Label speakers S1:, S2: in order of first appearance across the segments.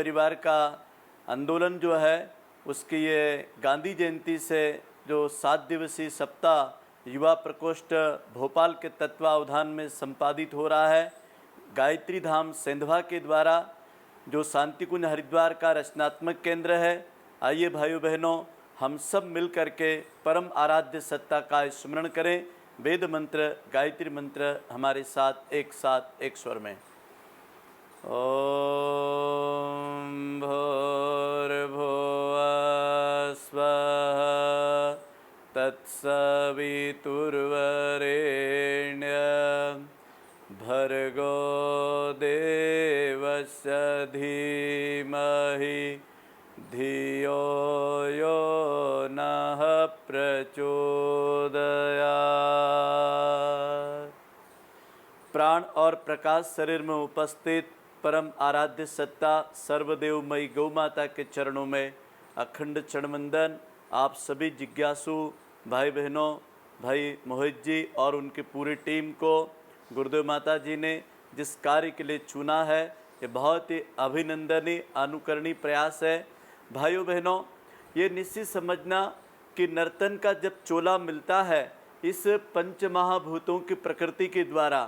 S1: परिवार का आंदोलन जो है उसकी ये गांधी जयंती से जो 7 दिवसीय सप्ताह युवा प्रकोष्ठ भोपाल के तत्वावधान में संपादित हो रहा है, गायत्री धाम सेंधवा के द्वारा जो शांति कुंज हरिद्वार का रचनात्मक केंद्र है। आइए भाइयों बहनों, हम सब मिल कर के परम आराध्य सत्ता का स्मरण करें। वेद मंत्र गायत्री मंत्र हमारे साथ एक स्वर में। ओम भूर्भुवः स्वः तत्सवितुर्वरेण्यं भर्गो देवस्य धीमहि धियो यो नः प्रचोदयात्। प्राण और प्रकाश शरीर में उपस्थित परम आराध्य सत्ता सर्वदेवमयी गौ माता के चरणों में अखंड चरणवंदन। आप सभी जिज्ञासु भाई बहनों, भाई मोहित जी और उनकी पूरी टीम को गुरुदेव माता जी ने जिस कार्य के लिए चुना है, ये बहुत ही अभिनंदनीय अनुकरणीय प्रयास है। भाइयों बहनों, ये निश्चित समझना कि नर्तन का जब चोला मिलता है इस पंच महाभूतों की प्रकृति के द्वारा,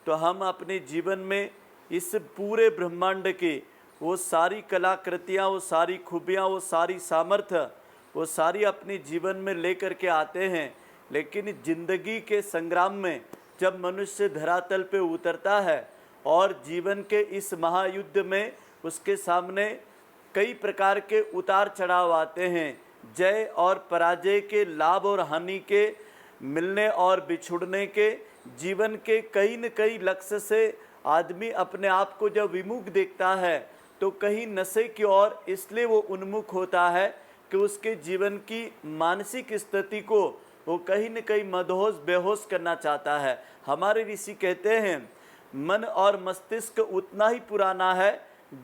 S1: तो हम अपने जीवन में इस पूरे ब्रह्मांड की वो सारी कलाकृतियाँ, वो सारी खूबियाँ, वो सारी सामर्थ्य, वो सारी अपने जीवन में लेकर के आते हैं। लेकिन जिंदगी के संग्राम में जब मनुष्य धरातल पे उतरता है और जीवन के इस महायुद्ध में उसके सामने कई प्रकार के उतार चढ़ाव आते हैं, जय और पराजय के, लाभ और हानि के, मिलने और बिछुड़ने के, जीवन के कई न कई लक्ष्य से आदमी अपने आप को जब विमुख देखता है तो कहीं नशे की ओर इसलिए वो उन्मुख होता है कि उसके जीवन की मानसिक स्थिति को वो कहीं न कहीं मदहोश बेहोश करना चाहता है। हमारे ऋषि कहते हैं मन और मस्तिष्क उतना ही पुराना है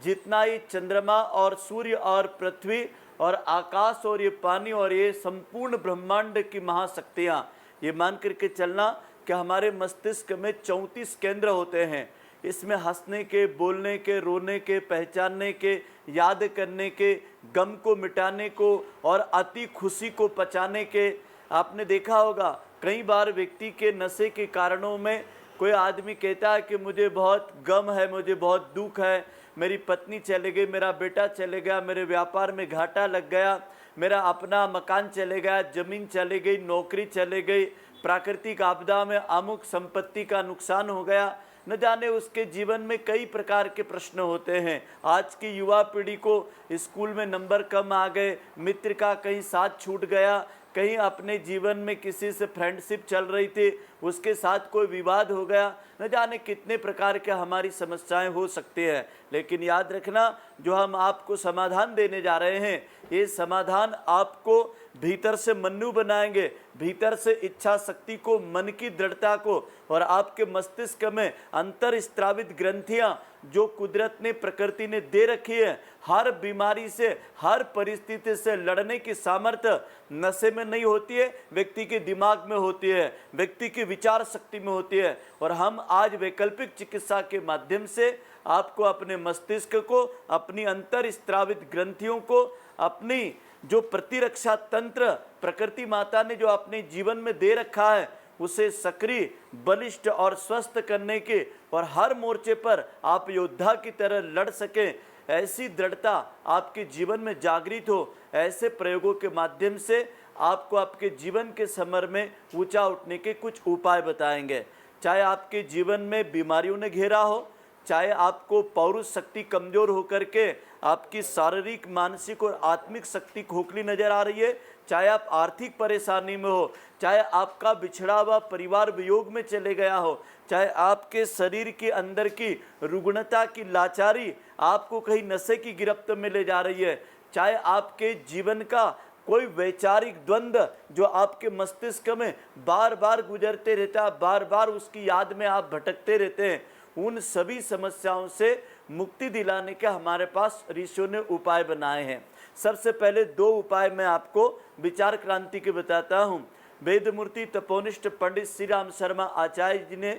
S1: जितना ये चंद्रमा और सूर्य और पृथ्वी और आकाश और ये पानी और ये संपूर्ण ब्रह्मांड की महाशक्तियाँ। ये मान करके चलना कि हमारे मस्तिष्क में 34 केंद्र होते हैं। इसमें हंसने के, बोलने के, रोने के, पहचानने के, याद करने के, गम को मिटाने को और अति खुशी को पचाने के। आपने देखा होगा कई बार व्यक्ति के नशे के कारणों में कोई आदमी कहता है कि मुझे बहुत गम है, मुझे बहुत दुख है, मेरी पत्नी चले गई, मेरा बेटा चले गया, मेरे व्यापार में घाटा लग गया, मेरा अपना मकान चले गया, जमीन चली गई, नौकरी चले गई, प्राकृतिक आपदा में अमुक संपत्ति का नुकसान हो गया। न जाने उसके जीवन में कई प्रकार के प्रश्न होते हैं। आज की युवा पीढ़ी को स्कूल में नंबर कम आ गए, मित्र का कहीं साथ छूट गया, कहीं अपने जीवन में किसी से फ्रेंडशिप चल रही थी, उसके साथ कोई विवाद हो गया, न जाने कितने प्रकार के हमारी समस्याएं हो सकती है। लेकिन याद रखना, जो हम आपको समाधान देने जा रहे हैं, ये समाधान आपको भीतर से मन्नू बनाएंगे, भीतर से इच्छा शक्ति को, मन की दृढ़ता को और आपके मस्तिष्क में अंतर स्त्रावित ग्रंथियां जो कुदरत ने, प्रकृति ने दे रखी है, हर बीमारी से, हर परिस्थिति से लड़ने की सामर्थ्य नशे में नहीं होती है, व्यक्ति के दिमाग में होती है, व्यक्ति की विचार शक्ति में होती है। और हम आज वैकल्पिक चिकित्सा के माध्यम से आपको अपने मस्तिष्क को, अपनी अंतर स्त्रावित ग्रंथियों को, अपनी जो प्रतिरक्षा तंत्र प्रकृति माता ने जो अपने जीवन में दे रखा है, उसे सक्रिय, बलिष्ठ और स्वस्थ करने के और हर मोर्चे पर आप योद्धा की तरह लड़ सकें, ऐसी दृढ़ता आपके जीवन में जागृत हो। ऐसे प्रयोगों के माध्यम से आपको आपके जीवन के समर में ऊंचा उठने के कुछ उपाय बताएंगे। चाहे आपके जीवन में बीमारियों ने घेरा हो, चाहे आपको पौरुष शक्ति कमजोर होकर के आपकी शारीरिक, मानसिक और आत्मिक शक्ति खोखली नजर आ रही है, चाहे आप आर्थिक परेशानी में हो, चाहे आपका बिछड़ा हुआ परिवार वियोग में चले गया हो, चाहे आपके शरीर के अंदर की रुग्णता की लाचारी आपको कहीं नशे की गिरफ्त में ले जा रही है, चाहे आपके जीवन का कोई वैचारिक द्वंद्व जो आपके मस्तिष्क में बार बार गुजरते रहता, बार बार उसकी याद में आप भटकते रहते हैं, उन सभी समस्याओं से मुक्ति दिलाने के हमारे पास ऋषियों ने उपाय बनाए हैं। सबसे पहले 2 उपाय मैं आपको विचार क्रांति के बताता हूँ। वेद मूर्ति तपोनिष्ठ पंडित श्री राम शर्मा आचार्य जी ने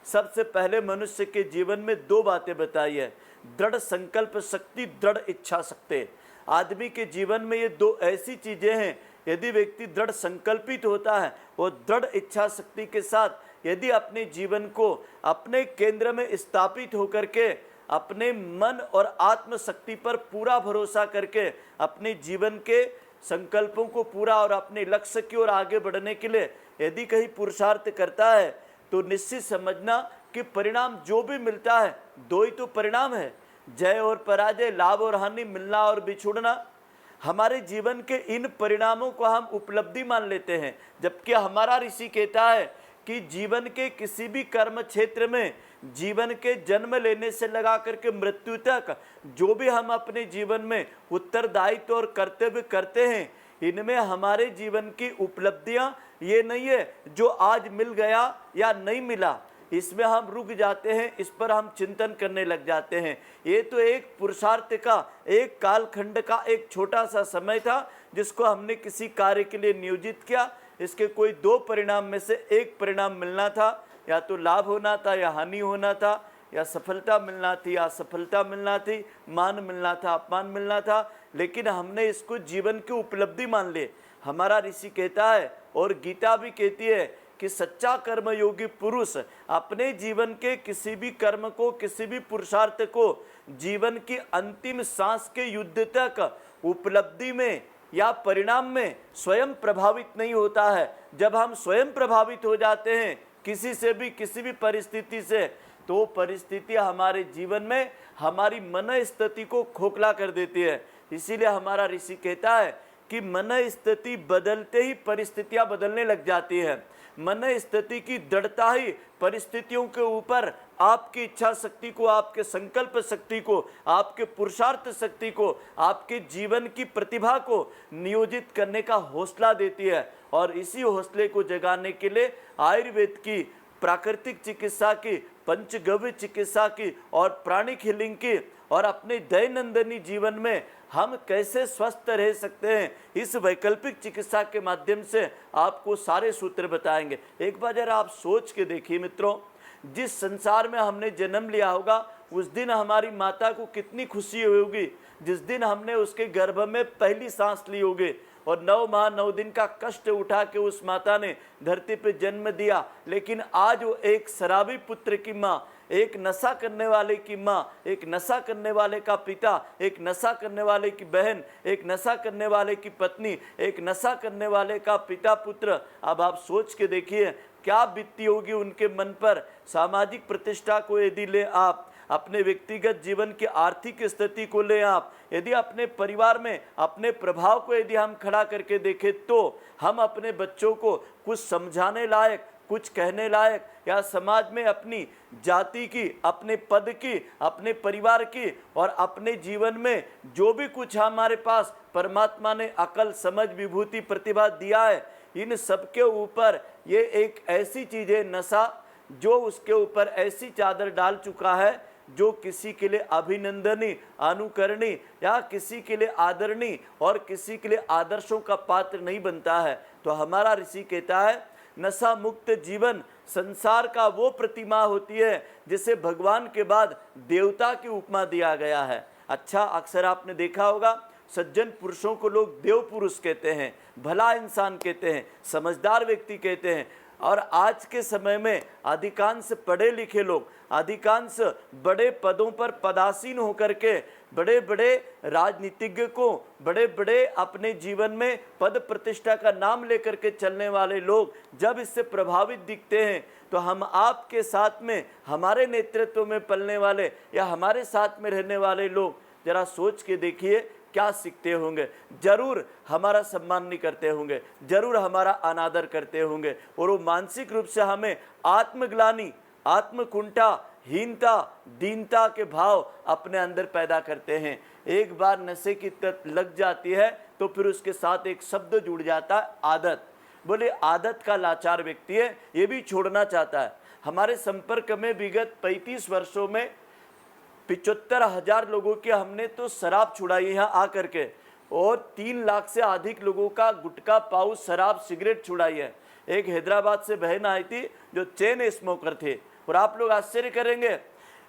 S1: सबसे पहले मनुष्य के जीवन में 2 बातें बताई है। दृढ़ संकल्प शक्ति, दृढ़ इच्छा शक्ति। आदमी के जीवन में ये दो ऐसी चीजें हैं, यदि व्यक्ति दृढ़ संकल्पित होता है और दृढ़ इच्छा शक्ति के साथ यदि अपने जीवन को अपने केंद्र में स्थापित होकर के अपने मन और आत्म शक्ति पर पूरा भरोसा करके अपने जीवन के संकल्पों को पूरा और अपने लक्ष्य की ओर आगे बढ़ने के लिए यदि कहीं पुरुषार्थ करता है, तो निश्चित समझना कि परिणाम जो भी मिलता है, दो ही तो परिणाम है, जय और पराजय, लाभ और हानि, मिलना और बिछुड़ना। हमारे जीवन के इन परिणामों को हम उपलब्धि मान लेते हैं, जबकि हमारा ऋषि कहता है कि जीवन के किसी भी कर्म क्षेत्र में, जीवन के जन्म लेने से लगा करके मृत्यु तक जो भी हम अपने जीवन में उत्तरदायित्व और कर्तव्य करते हैं, इनमें हमारे जीवन की उपलब्धियां ये नहीं है जो आज मिल गया या नहीं मिला, इसमें हम रुक जाते हैं, इस पर हम चिंतन करने लग जाते हैं। ये तो एक पुरुषार्थ का, एक कालखंड का एक छोटा सा समय था जिसको हमने किसी कार्य के लिए नियोजित किया। इसके कोई दो परिणाम में से एक परिणाम मिलना था, या तो लाभ होना था या हानि होना था, या सफलता मिलना थी या असफलता मिलना थी, मान मिलना था, अपमान मिलना था, लेकिन हमने इसको जीवन की उपलब्धि मान ली। हमारा ऋषि कहता है और गीता भी कहती है कि सच्चा कर्मयोगी पुरुष अपने जीवन के किसी भी कर्म को, किसी भी पुरुषार्थ को जीवन की अंतिम सांस के युद्ध तक उपलब्धि में या परिणाम में स्वयं प्रभावित नहीं होता है। जब हम स्वयं प्रभावित हो जाते हैं किसी से भी, किसी भी परिस्थिति से, तो परिस्थिति हमारे जीवन में हमारी मन स्थिति को खोखला कर देती है। इसीलिए हमारा ऋषि कहता है कि मन स्थिति बदलते ही परिस्थितियां बदलने लग जाती है। मन स्थिति की दृढ़ता ही परिस्थितियों के ऊपर आपकी इच्छा शक्ति को, आपके संकल्प शक्ति को, आपके पुरुषार्थ शक्ति को, आपके जीवन की प्रतिभा को नियोजित करने का हौसला देती है। और इसी हौसले को जगाने के लिए आयुर्वेद की, प्राकृतिक चिकित्सा की, पंचगव्य चिकित्सा की और प्राणिक हीलिंग की और अपने दैनंदिनी जीवन में हम कैसे स्वस्थ रह सकते हैं, इस वैकल्पिक चिकित्सा के माध्यम से आपको सारे सूत्र बताएंगे। एक बार जरा आप सोच के देखिए मित्रों, जिस संसार में हमने जन्म लिया होगा उस दिन हमारी माता को कितनी खुशी होगी जिस दिन हमने उसके गर्भ में पहली सांस ली होगी, और 9 माह 9 दिन का कष्ट उठा के उस माता ने धरती पे जन्म दिया। लेकिन आज वो एक शराबी पुत्र की माँ, एक नशा करने वाले की माँ, एक नशा करने वाले का पिता, एक नशा करने वाले की बहन, एक नशा करने वाले की पत्नी, एक नशा करने वाले का पिता पुत्र। अब आप सोच के देखिए क्या बीतती होगी उनके मन पर। सामाजिक प्रतिष्ठा को यदि ले आप, अपने व्यक्तिगत जीवन की आर्थिक स्थिति को ले आप, यदि अपने परिवार में अपने प्रभाव को यदि हम खड़ा करके देखें, तो हम अपने बच्चों को कुछ समझाने लायक, कुछ कहने लायक, या समाज में अपनी जाति की, अपने पद की, अपने परिवार की और अपने जीवन में जो भी कुछ हमारे पास परमात्मा ने अकल, समझ, विभूति, प्रतिभा दिया है, इन सब के ऊपर ये एक ऐसी चीज है नशा, जो उसके ऊपर ऐसी चादर डाल चुका है जो किसी के लिए अभिनंदनीय, अनुकरणीय या किसी के लिए आदरणीय और किसी के लिए आदर्शों का पात्र नहीं बनता है। तो हमारा ऋषि कहता है नशा मुक्त जीवन संसार का वो प्रतिमा होती है जिसे भगवान के बाद देवता की उपमा दिया गया है। अच्छा, अक्सर आपने देखा होगा सज्जन पुरुषों को लोग देव पुरुष कहते हैं, भला इंसान कहते हैं, समझदार व्यक्ति कहते हैं। और आज के समय में अधिकांश पढ़े लिखे लोग, अधिकांश बड़े पदों पर पदासीन होकर के, बड़े बड़े राजनीतिज्ञ को, बड़े बड़े अपने जीवन में पद प्रतिष्ठा का नाम लेकर के चलने वाले लोग जब इससे प्रभावित दिखते हैं, तो हम आपके साथ में, हमारे नेतृत्व में पलने वाले या हमारे साथ में रहने वाले लोग जरा सोच के देखिए क्या सीखते होंगे। जरूर हमारा सम्मान नहीं करते होंगे, जरूर हमारा अनादर करते होंगे, और वो मानसिक रूप से हमें आत्मग्लानि, आत्मकुंठा, हीनता, दीनता के भाव अपने अंदर पैदा करते हैं। एक बार नशे की लत लग जाती है तो फिर उसके साथ एक शब्द जुड़ जाता है, आदत। बोले आदत का लाचार व्यक्ति है, ये भी छोड़ना चाहता है। हमारे संपर्क में विगत 35 वर्षों में 75,000 लोगों की हमने तो शराब छुड़ाई यहाँ आकर के, और 3 लाख से अधिक लोगों का गुटखा, पाउच, शराब, सिगरेट छुड़ाई है। एक हैदराबाद से बहन आई थी जो चेन स्मोकर थे, और आप लोग आश्चर्य करेंगे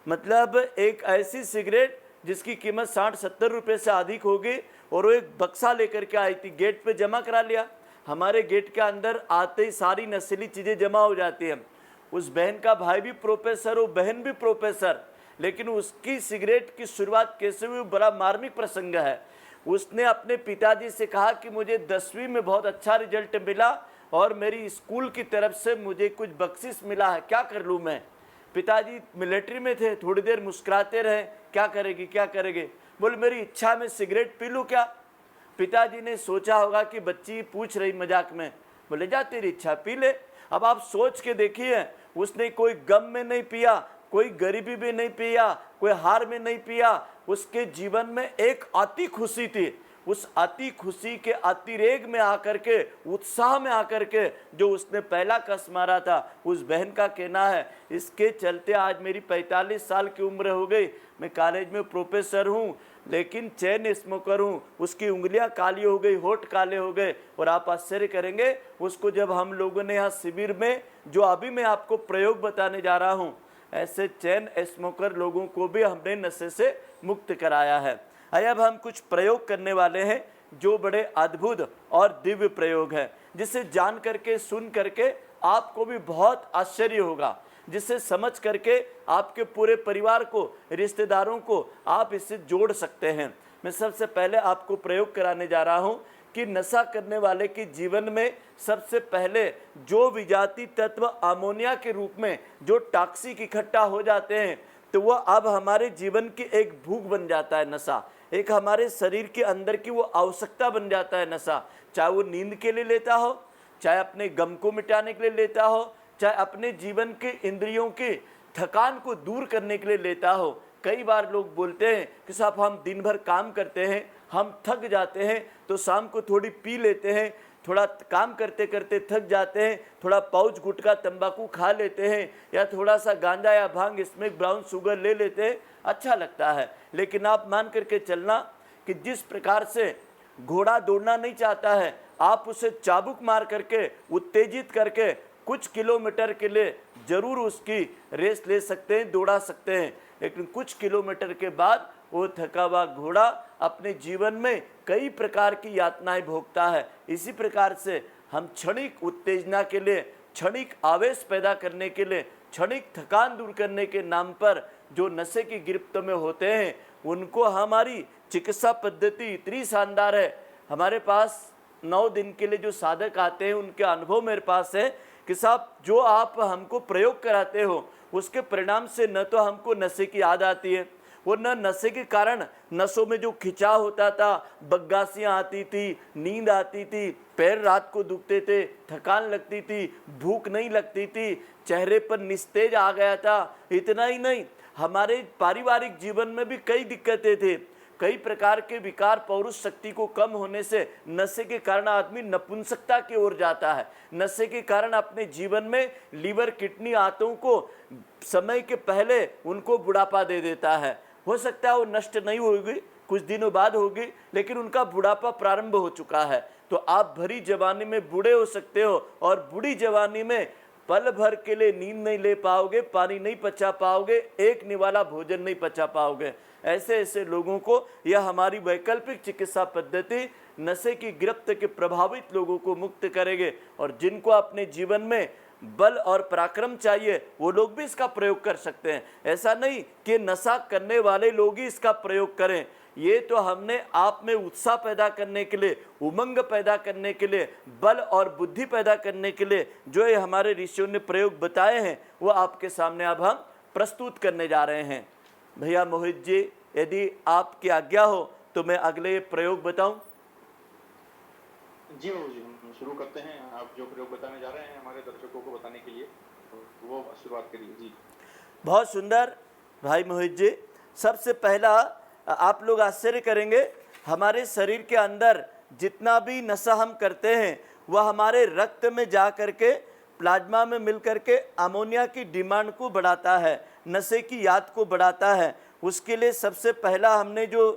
S1: मतलब एक ऐसी सिगरेट जिसकी कीमत 60-70 रुपये से अधिक होगी, और वो एक बक्सा लेकर के आई थी, गेट पे जमा करा लिया। हमारे गेट के अंदर आते ही सारी नशीली चीज़ें जमा हो जाती हैं। उस बहन का भाई भी प्रोफेसर, वो बहन भी प्रोफेसर, लेकिन उसकी सिगरेट की शुरुआत कैसे हुई, बड़ा मार्मिक प्रसंग है। उसने अपने पिताजी से कहा कि मुझे 10वीं में बहुत अच्छा रिजल्ट मिला और मेरी स्कूल की तरफ से मुझे कुछ बख्शिश मिला है, क्या कर लूँ मैं। पिताजी मिलिट्री में थे, थोड़ी देर मुस्कुराते रहे, क्या करेगी क्या करेंगे। बोले मेरी इच्छा में सिगरेट पी लूँ क्या। पिताजी ने सोचा होगा कि बच्ची पूछ रही मजाक में, बोले जा तेरी इच्छा पी ले। अब आप सोच के देखिए, उसने कोई गम में नहीं पिया, कोई गरीबी में नहीं पिया, कोई हार में नहीं पिया, उसके जीवन में एक अति खुशी थी। उस अति खुशी के अतिरेक में आकर के, उत्साह में आकर के जो उसने पहला कस मारा था, उस बहन का कहना है इसके चलते आज मेरी 45 साल की उम्र हो गई, मैं कॉलेज में प्रोफेसर हूँ, लेकिन चैन स्मोकर हूँ। उसकी उंगलियां काली हो गई, होठ काले हो गए, और आप आश्चर्य करेंगे उसको जब हम लोगों ने यहाँ शिविर में, जो अभी मैं आपको प्रयोग बताने जा रहा हूँ, ऐसे चैन स्मोकर लोगों को भी हमने नशे से मुक्त कराया है। अब हम कुछ प्रयोग करने वाले हैं जो बड़े अद्भुत और दिव्य प्रयोग है, जिसे जान करके सुन करके आपको भी बहुत आश्चर्य होगा, जिसे समझ करके आपके पूरे परिवार को, रिश्तेदारों को आप इससे जोड़ सकते हैं। मैं सबसे पहले आपको प्रयोग कराने जा रहा हूं कि नशा करने वाले के जीवन में सबसे पहले जो विजाती तत्व अमोनिया के रूप में जो टॉक्सिक इकट्ठा हो जाते हैं, तो वह अब हमारे जीवन की एक भूख बन जाता है नशा, एक हमारे शरीर के अंदर की वो आवश्यकता बन जाता है नशा। चाहे वो नींद के लिए लेता हो, चाहे अपने गम को मिटाने के लिए लेता हो, चाहे अपने जीवन के इंद्रियों की थकान को दूर करने के लिए लेता हो। कई बार लोग बोलते हैं कि साहब हम दिन भर काम करते हैं, हम थक जाते हैं, तो शाम को थोड़ी पी लेते हैं, थोड़ा काम करते करते थक जाते हैं, थोड़ा पाउच गुटखा तंबाकू खा लेते हैं, या थोड़ा सा गांजा या भांग इसमें ब्राउन शुगर ले लेते हैं, अच्छा लगता है। लेकिन आप मान करके चलना कि जिस प्रकार से घोड़ा दौड़ना नहीं चाहता है, आप उसे चाबुक मार करके उत्तेजित करके कुछ किलोमीटर के लिए जरूर उसकी रेस ले सकते हैं, दौड़ा सकते हैं, लेकिन कुछ किलोमीटर के बाद वो थका हुआ घोड़ा अपने जीवन में कई प्रकार की यातनाएं भोगता है। इसी प्रकार से हम क्षणिक उत्तेजना के लिए, क्षणिक आवेश पैदा करने के लिए, क्षणिक थकान दूर करने के नाम पर जो नशे की गिरफ्त में होते हैं, उनको हमारी चिकित्सा पद्धति इतनी शानदार है। हमारे पास 9 दिन के लिए जो साधक आते हैं, उनके अनुभव मेरे पास है कि साहब जो आप हमको प्रयोग कराते हो, उसके परिणाम से न तो हमको नशे की याद आती है, और न नशे के कारण नसों में जो खिंचाव होता था, बग्गासियाँ आती थी, नींद आती थी, पैर रात को दुखते थे, थकान लगती थी, भूख नहीं लगती थी, चेहरे पर निस्तेज आ गया था। इतना ही नहीं, हमारे पारिवारिक जीवन में भी कई दिक्कतें थी, कई प्रकार के विकार, पौरुष शक्ति को कम होने से नशे के कारण आदमी नपुंसकता की ओर जाता है। नशे के कारण अपने जीवन में लीवर, किडनी, आंतों को समय के पहले उनको बुढ़ापा दे देता है। हो सकता है वो नष्ट नहीं होगी, कुछ दिनों बाद होगी, लेकिन उनका बुढ़ापा प्रारंभ हो चुका है। तो आप भरी जवानी में बूढ़े हो सकते हो, और बूढ़ी जवानी में पल भर के लिए नींद नहीं ले पाओगे, पानी नहीं पचा पाओगे, एक निवाला भोजन नहीं पचा पाओगे। ऐसे ऐसे लोगों को यह हमारी वैकल्पिक चिकित्सा पद्धति नशे की गिरफ्त के प्रभावित लोगों को मुक्त करेंगे। और जिनको अपने जीवन में बल और पराक्रम चाहिए, वो लोग भी इसका प्रयोग कर सकते हैं। ऐसा नहीं कि नशा करने वाले लोग ही इसका प्रयोग करें। ये तो हमने आप में उत्साह पैदा करने के लिए, उमंग पैदा करने के लिए, बल और बुद्धि पैदा करने के लिए जो ये हमारे ऋषियों ने प्रयोग बताए हैं, वो आपके सामने अब हम प्रस्तुत करने जा रहे हैं। भैया मोहित जी, यदि आपकी आज्ञा हो तो मैं अगले प्रयोग बताऊं?
S2: जी बाबू जी, हम शुरू करते हैं। आप जो प्रयोग बताने जा रहे हैं हमारे दर्शकों को बताने के लिए, तो वो शुरुआत करिए जी।
S1: बहुत सुंदर भाई मोहित जी। सबसे पहला आप लोग आश्चर्य करेंगे, हमारे शरीर के अंदर जितना भी नशा हम करते हैं वह हमारे रक्त में जा करके प्लाज्मा में मिल करके अमोनिया की डिमांड को बढ़ाता है, नशे की याद को बढ़ाता है। उसके लिए सबसे पहला हमने जो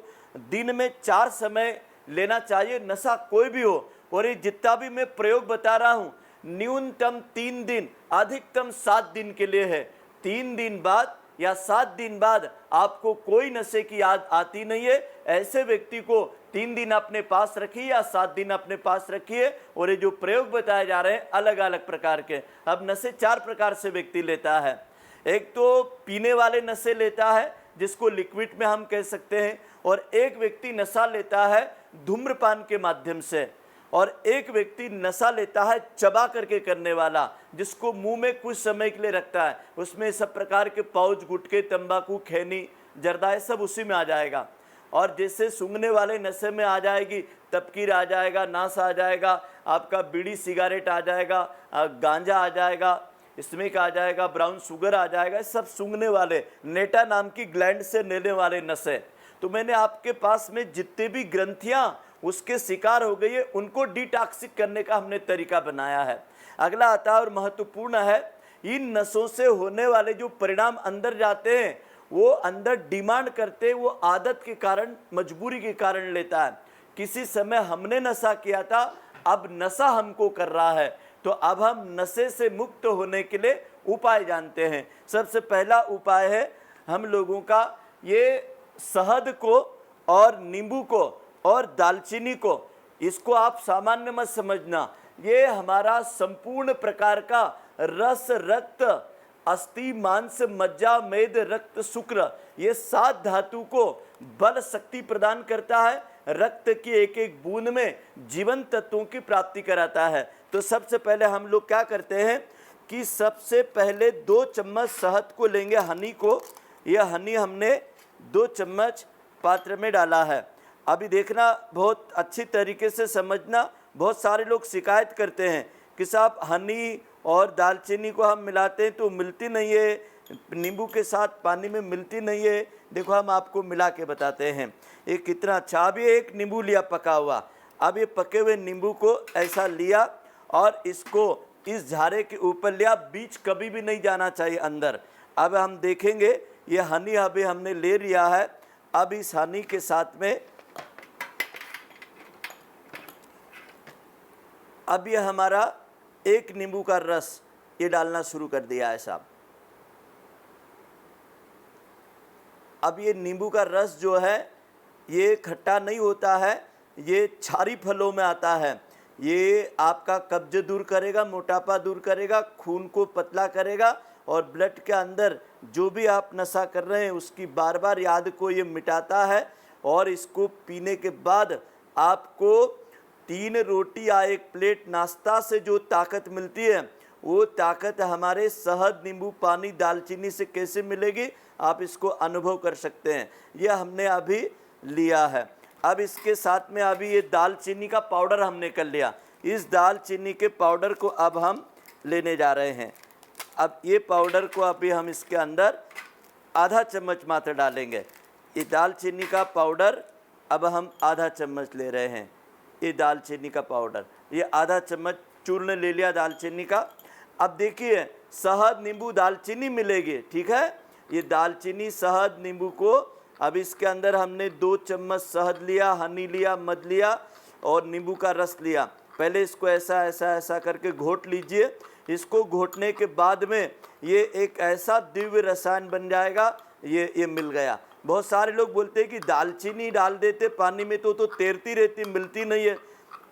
S1: दिन में 4 समय लेना चाहिए, नशा कोई भी हो, और ये जितना भी मैं प्रयोग बता रहा हूँ न्यूनतम 3 दिन, अधिकतम 7 दिन के लिए है। 3 दिन बाद या 7 दिन बाद आपको कोई नशे की याद आती नहीं है, ऐसे व्यक्ति को 3 दिन अपने पास रखिए या 7 दिन अपने पास रखिए। और ये जो प्रयोग बताए जा रहे हैं अलग अलग प्रकार के। अब नशे 4 प्रकार से व्यक्ति लेता है। एक तो पीने वाले नशे लेता है, जिसको लिक्विड में हम कह सकते हैं, और एक व्यक्ति नशा लेता है धूम्रपान के माध्यम से, और एक व्यक्ति नशा लेता है चबा करके करने वाला, जिसको मुंह में कुछ समय के लिए रखता है। उसमें सब प्रकार के पाउच, गुटखे, तंबाकू, खैनी, जर्दा, ये सब उसी में आ जाएगा। और जैसे सूंघने वाले नशे में आ जाएगी, तपकीर आ जाएगा, नाश आ जाएगा, आपका बीड़ी सिगारेट आ जाएगा, गांजा आ जाएगा, स्मोक आ जाएगा, ब्राउन शुगर आ जाएगा, सब सूंघने वाले, नेटा नाम की ग्लैंड से लेने वाले नशे। तो मैंने आपके पास में जितने भी ग्रंथियां उसके शिकार हो गई है, उनको डिटॉक्सिक करने का हमने तरीका बनाया है। अगला आता है और महत्वपूर्ण है, इन नशों से होने वाले जो परिणाम अंदर जाते हैं, वो अंदर डिमांड करते, वो आदत के कारण, मजबूरी के कारण लेता है। किसी समय हमने नशा किया था, अब नशा हमको कर रहा है, तो अब हम नशे से मुक्त होने के लिए उपाय जानते हैं। सबसे पहला उपाय है हम लोगों का, ये शहद को और नींबू को और दालचीनी को, इसको आप सामान्य मत समझना, ये हमारा संपूर्ण प्रकार का रस, रक्त, अस्थि, मांस, मज्जा, मेद, रक्त, शुक्र, ये 7 धातु को बल, शक्ति प्रदान करता है। रक्त की एक एक बूंद में जीवन तत्वों की प्राप्ति कराता है। तो सबसे पहले हम लोग क्या करते हैं कि सबसे पहले 2 चम्मच शहद को लेंगे, हनी को। यह हनी हमने 2 चम्मच पात्र में डाला है। अभी देखना, बहुत अच्छी तरीके से समझना। बहुत सारे लोग शिकायत करते हैं कि साहब हनी और दालचीनी को हम मिलाते हैं तो मिलती नहीं है, नींबू के साथ पानी में मिलती नहीं है। देखो हम आपको मिला के बताते हैं ये कितना अच्छा। अब ये एक नींबू लिया पका हुआ, अब ये पके हुए नींबू को ऐसा लिया और इसको इस झारे के ऊपर लिया, बीज कभी भी नहीं जाना चाहिए अंदर। अब हम देखेंगे ये हनी अभी हमने ले लिया है। अब इस हनी के साथ में अब ये हमारा एक नींबू का रस ये डालना शुरू कर दिया है साहब। अब ये नींबू का रस जो है ये खट्टा नहीं होता है, ये क्षारी फलों में आता है। ये आपका कब्ज दूर करेगा, मोटापा दूर करेगा, खून को पतला करेगा और ब्लड के अंदर जो भी आप नशा कर रहे हैं उसकी बार बार याद को ये मिटाता है। और इसको पीने के बाद आपको 3 रोटी या 1 प्लेट नाश्ता से जो ताकत मिलती है, वो ताकत हमारे शहद, नींबू पानी, दालचीनी से कैसे मिलेगी, आप इसको अनुभव कर सकते हैं। यह हमने अभी लिया है। अब इसके साथ में अभी ये दालचीनी का पाउडर हमने कर लिया। इस दालचीनी के पाउडर को अब हम लेने जा रहे हैं। अब ये पाउडर को अभी हम इसके अंदर आधा चम्मच मात्र डालेंगे। ये दालचीनी का पाउडर अब हम आधा चम्मच ले रहे हैं। ये दालचीनी का पाउडर, ये आधा चम्मच चूर्ण ले लिया दालचीनी का। अब देखिए शहद, नींबू, दालचीनी मिलेगी, ठीक है। ये दालचीनी, शहद, नींबू को अब इसके अंदर हमने 2 चम्मच शहद लिया, हनी लिया, मध लिया और नींबू का रस लिया। पहले इसको ऐसा ऐसा ऐसा करके घोट लीजिए। इसको घोटने के बाद में ये एक ऐसा दिव्य रसायन बन जाएगा। ये मिल गया। बहुत सारे लोग बोलते हैं कि दालचीनी डाल देते पानी में तो तैरती रहती, मिलती नहीं है।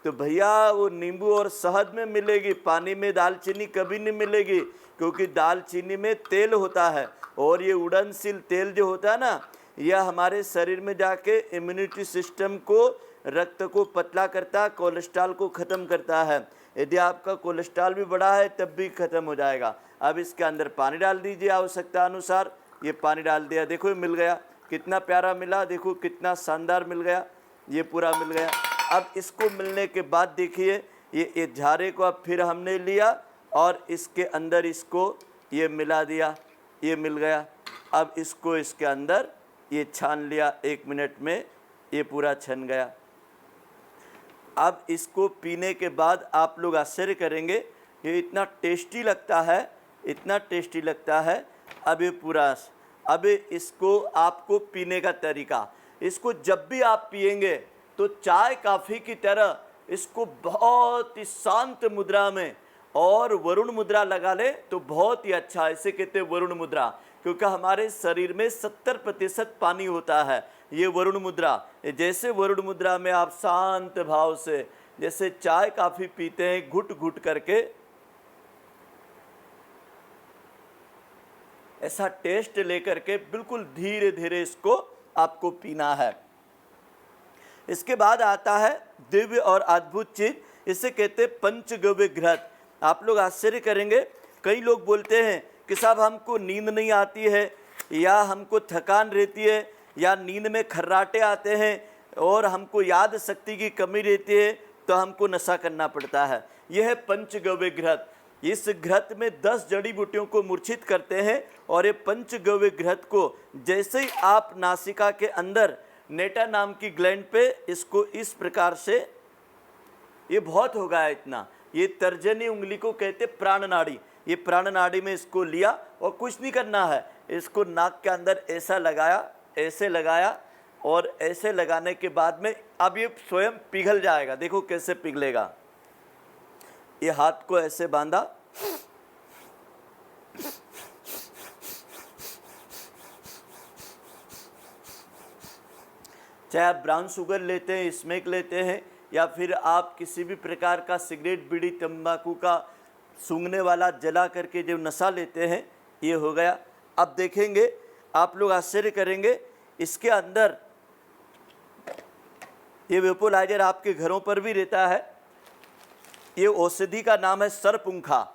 S1: तो भैया वो नींबू और शहद में मिलेगी, पानी में दालचीनी कभी नहीं मिलेगी, क्योंकि दालचीनी में तेल होता है और ये उड़नशील तेल जो होता है ना, यह हमारे शरीर में जाके इम्यूनिटी सिस्टम को, रक्त को पतला करता है, कोलेस्ट्रॉल को ख़त्म करता है। यदि आपका कोलेस्ट्रॉल भी बढ़ा है तब भी ख़त्म हो जाएगा। अब इसके अंदर पानी डाल दीजिए आवश्यकता अनुसार। ये पानी डाल दिया, देखो ये मिल गया, कितना प्यारा मिला, देखो कितना शानदार मिल गया, ये पूरा मिल गया। अब इसको मिलने के बाद देखिए ये झारे को अब फिर हमने लिया और इसके अंदर इसको ये मिला दिया, ये मिल गया। अब इसको इसके अंदर ये छान लिया, 1 मिनट में ये पूरा छन गया। अब इसको पीने के बाद आप लोग आश्चर्य करेंगे, ये इतना टेस्टी लगता है, इतना टेस्टी लगता है। अब ये पूरा, अब इसको आपको पीने का तरीका, इसको जब भी आप पिएंगे तो चाय काफ़ी की तरह इसको बहुत ही शांत मुद्रा में और वरुण मुद्रा लगा ले तो बहुत ही अच्छा। इसे कहते हैं वरुण मुद्रा, क्योंकि हमारे शरीर में 70% पानी होता है। ये वरुण मुद्रा, जैसे वरुण मुद्रा में आप शांत भाव से जैसे चाय काफ़ी पीते हैं घुट घुट करके, ऐसा टेस्ट लेकर के बिल्कुल धीरे धीरे इसको आपको पीना है। इसके बाद आता है दिव्य और अद्भुत चीज, इसे कहते हैं पंचगव्य घृत। आप लोग आश्चर्य करेंगे, कई लोग बोलते हैं कि साहब हमको नींद नहीं आती है, या हमको थकान रहती है, या नींद में खर्राटे आते हैं, और हमको याद शक्ति की कमी रहती है, तो हमको नशा करना पड़ता है। यह है पंचगव्य घृत। इस घृत में 10 जड़ी बूटियों को मूर्छित करते हैं, और ये पंचगव्य घृत को जैसे ही आप नासिका के अंदर नेटा नाम की ग्लैंड पे इसको इस प्रकार से, ये बहुत हो गया इतना, ये तर्जनी उंगली को कहते प्राण नाड़ी, ये प्राण नाड़ी में इसको लिया और कुछ नहीं करना है, इसको नाक के अंदर ऐसा लगाया, ऐसे लगाया, और ऐसे लगाने के बाद में अब ये स्वयं पिघल जाएगा। देखो कैसे पिघलेगा। ये हाथ को ऐसे बांधा, चाहे आप ब्राउन शुगर लेते हैं, स्मोक लेते हैं, या फिर आप किसी भी प्रकार का सिगरेट, बीड़ी, तंबाकू का सूंघने वाला जला करके जो नशा लेते हैं, ये हो गया। अब देखेंगे आप लोग आश्चर्य करेंगे, इसके अंदर ये वेपोलाइजर आपके घरों पर भी रहता है। ये औषधि का नाम है सरपुंखा।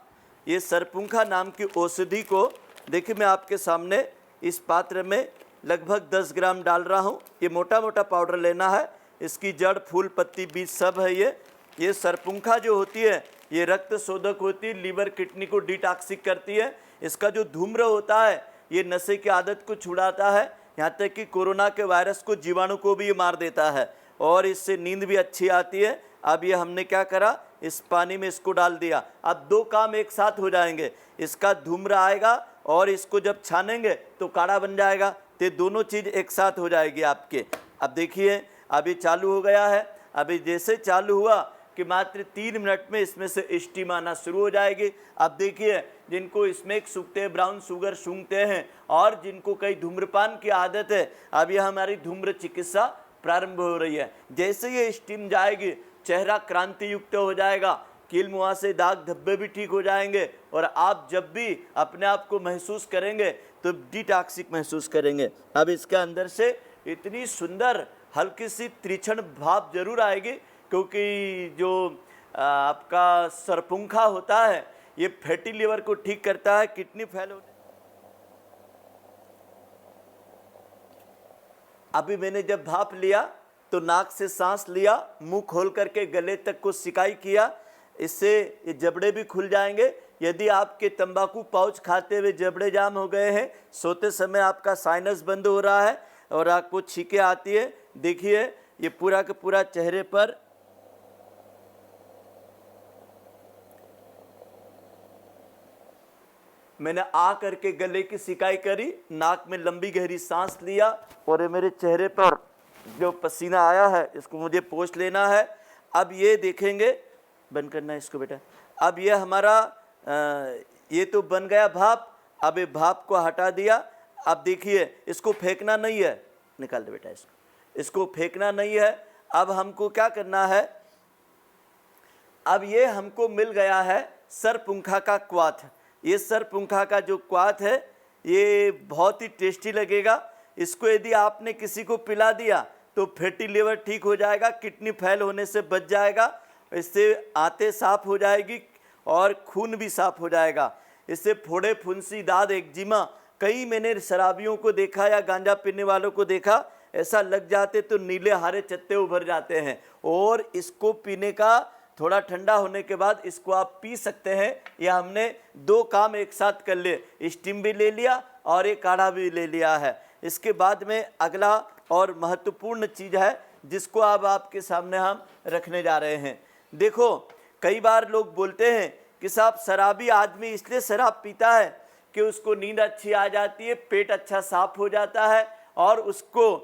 S1: ये सरपुंखा नाम की औषधि को देखिए मैं आपके सामने इस पात्र में लगभग 10 ग्राम डाल रहा हूँ। ये मोटा मोटा पाउडर लेना है, इसकी जड़, फूल, पत्ती, बीज सब है। ये सरपुंखा जो होती है ये रक्त शोधक होती है, लीवर किडनी को डिटॉक्सिक करती है। इसका जो धूम्र होता है ये नशे की आदत को छुड़ाता है, यहाँ तक कि कोरोना के वायरस को, जीवाणु को भी ये मार देता है, और इससे नींद भी अच्छी आती है। अब ये हमने क्या करा, इस पानी में इसको डाल दिया। अब 2 काम एक साथ हो जाएंगे, इसका धूम्र आएगा और इसको जब छानेंगे तो काढ़ा बन जाएगा, तो दोनों चीज़ एक साथ हो जाएगी आपके। अब देखिए अभी चालू हो गया है। अभी जैसे चालू हुआ कि मात्र 3 मिनट में इसमें से स्टीम आना शुरू हो जाएगी। अब देखिए जिनको स्मोक सूंघते हैं, ब्राउन शुगर सूंघते हैं, और जिनको कई धूम्रपान की आदत है, अब ये हमारी धूम्र चिकित्सा प्रारंभ हो रही है। जैसे ये स्टीम जाएगी चेहरा क्रांति युक्त हो जाएगा, कील मुहां से दाग धब्बे भी ठीक हो जाएंगे, और आप जब भी अपने आप को महसूस करेंगे तो डिटॉक्सिक महसूस करेंगे। अब इसके अंदर से इतनी सुंदर हल्की सी त्रिक्षण भाप जरूर आएगी, क्योंकि जो आपका सरपुंखा होता है ये फैटी लिवर को ठीक करता है, किडनी फेल होने। अभी मैंने जब भाप लिया तो नाक से सांस लिया, मुंह खोल करके गले तक को सिकाई किया, इससे ये जबड़े भी खुल जाएंगे। यदि आपके तंबाकू पाउच खाते हुए जबड़े जाम हो गए हैं, सोते समय आपका साइनस बंद हो रहा है और आपको छींके आती है, देखिए ये पूरा का पूरा चेहरे पर मैंने आ करके गले की सिकाई करी, नाक में लंबी गहरी सांस लिया, और ये मेरे चेहरे पर जो पसीना आया है इसको मुझे पोंछ लेना है। अब ये देखेंगे, बंद करना है इसको बेटा। अब ये हमारा ये तो बन गया भाप। अब ये भाप को हटा दिया। अब देखिए इसको फेंकना नहीं है, निकाल दे बेटा इसको फेंकना नहीं है। अब हमको क्या करना है, अब ये हमको मिल गया है सरपुंखा का क्वाथ। ये सरपुंखा का जो क्वाथ है ये बहुत ही टेस्टी लगेगा। इसको यदि आपने किसी को पिला दिया तो फैटी लिवर ठीक हो जाएगा, किडनी फेल होने से बच जाएगा, इससे आंतें साफ हो जाएगी और खून भी साफ हो जाएगा। इससे फोड़े, फुंसी, दाद, एक्जिमा, कई मैंने शराबियों को देखा या गांजा पीने वालों को देखा, ऐसा लग जाते तो नीले हरे चत्ते उभर जाते हैं। और इसको पीने का थोड़ा ठंडा होने के बाद इसको आप पी सकते हैं। या हमने 2 काम एक साथ कर लिए, स्टीम भी ले लिया और एक काढ़ा भी ले लिया है। इसके बाद में अगला और महत्वपूर्ण चीज़ है जिसको अब आपके सामने हम रखने जा रहे हैं। देखो कई बार लोग बोलते हैं कि साहब शराबी आदमी इसलिए शराब पीता है कि उसको नींद अच्छी आ जाती है, पेट अच्छा साफ हो जाता है और उसको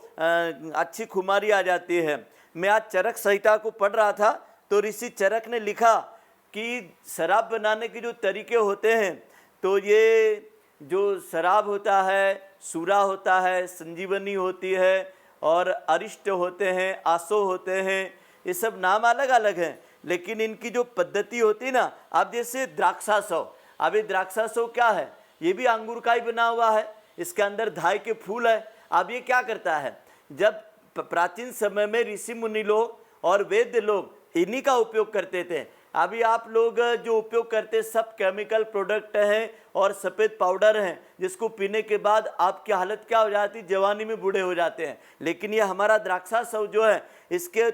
S1: अच्छी खुमारी आ जाती है। मैं आज चरक संहिता को पढ़ रहा था तो ऋषि चरक ने लिखा कि शराब बनाने के जो तरीके होते हैं तो ये जो शराब होता है, सूरा होता है, संजीवनी होती है और अरिष्ट होते हैं, आसो होते हैं, ये सब नाम अलग अलग हैं, लेकिन इनकी जो पद्धति होती है ना, अब जैसे द्राक्षासव, अब ये द्राक्षासव क्या है, ये भी अंगूर का ही बना हुआ है, इसके अंदर धाय के फूल है। अब ये क्या करता है, जब प्राचीन समय में ऋषि मुनि लोग और वैद्य लोग इन्हीं का उपयोग करते थे। अभी आप लोग जो उपयोग करते सब केमिकल प्रोडक्ट हैं और सफ़ेद पाउडर हैं, जिसको पीने के बाद आपकी हालत क्या हो जाती, जवानी में बूढ़े हो जाते हैं। लेकिन ये हमारा द्राक्षासव जो है, इसके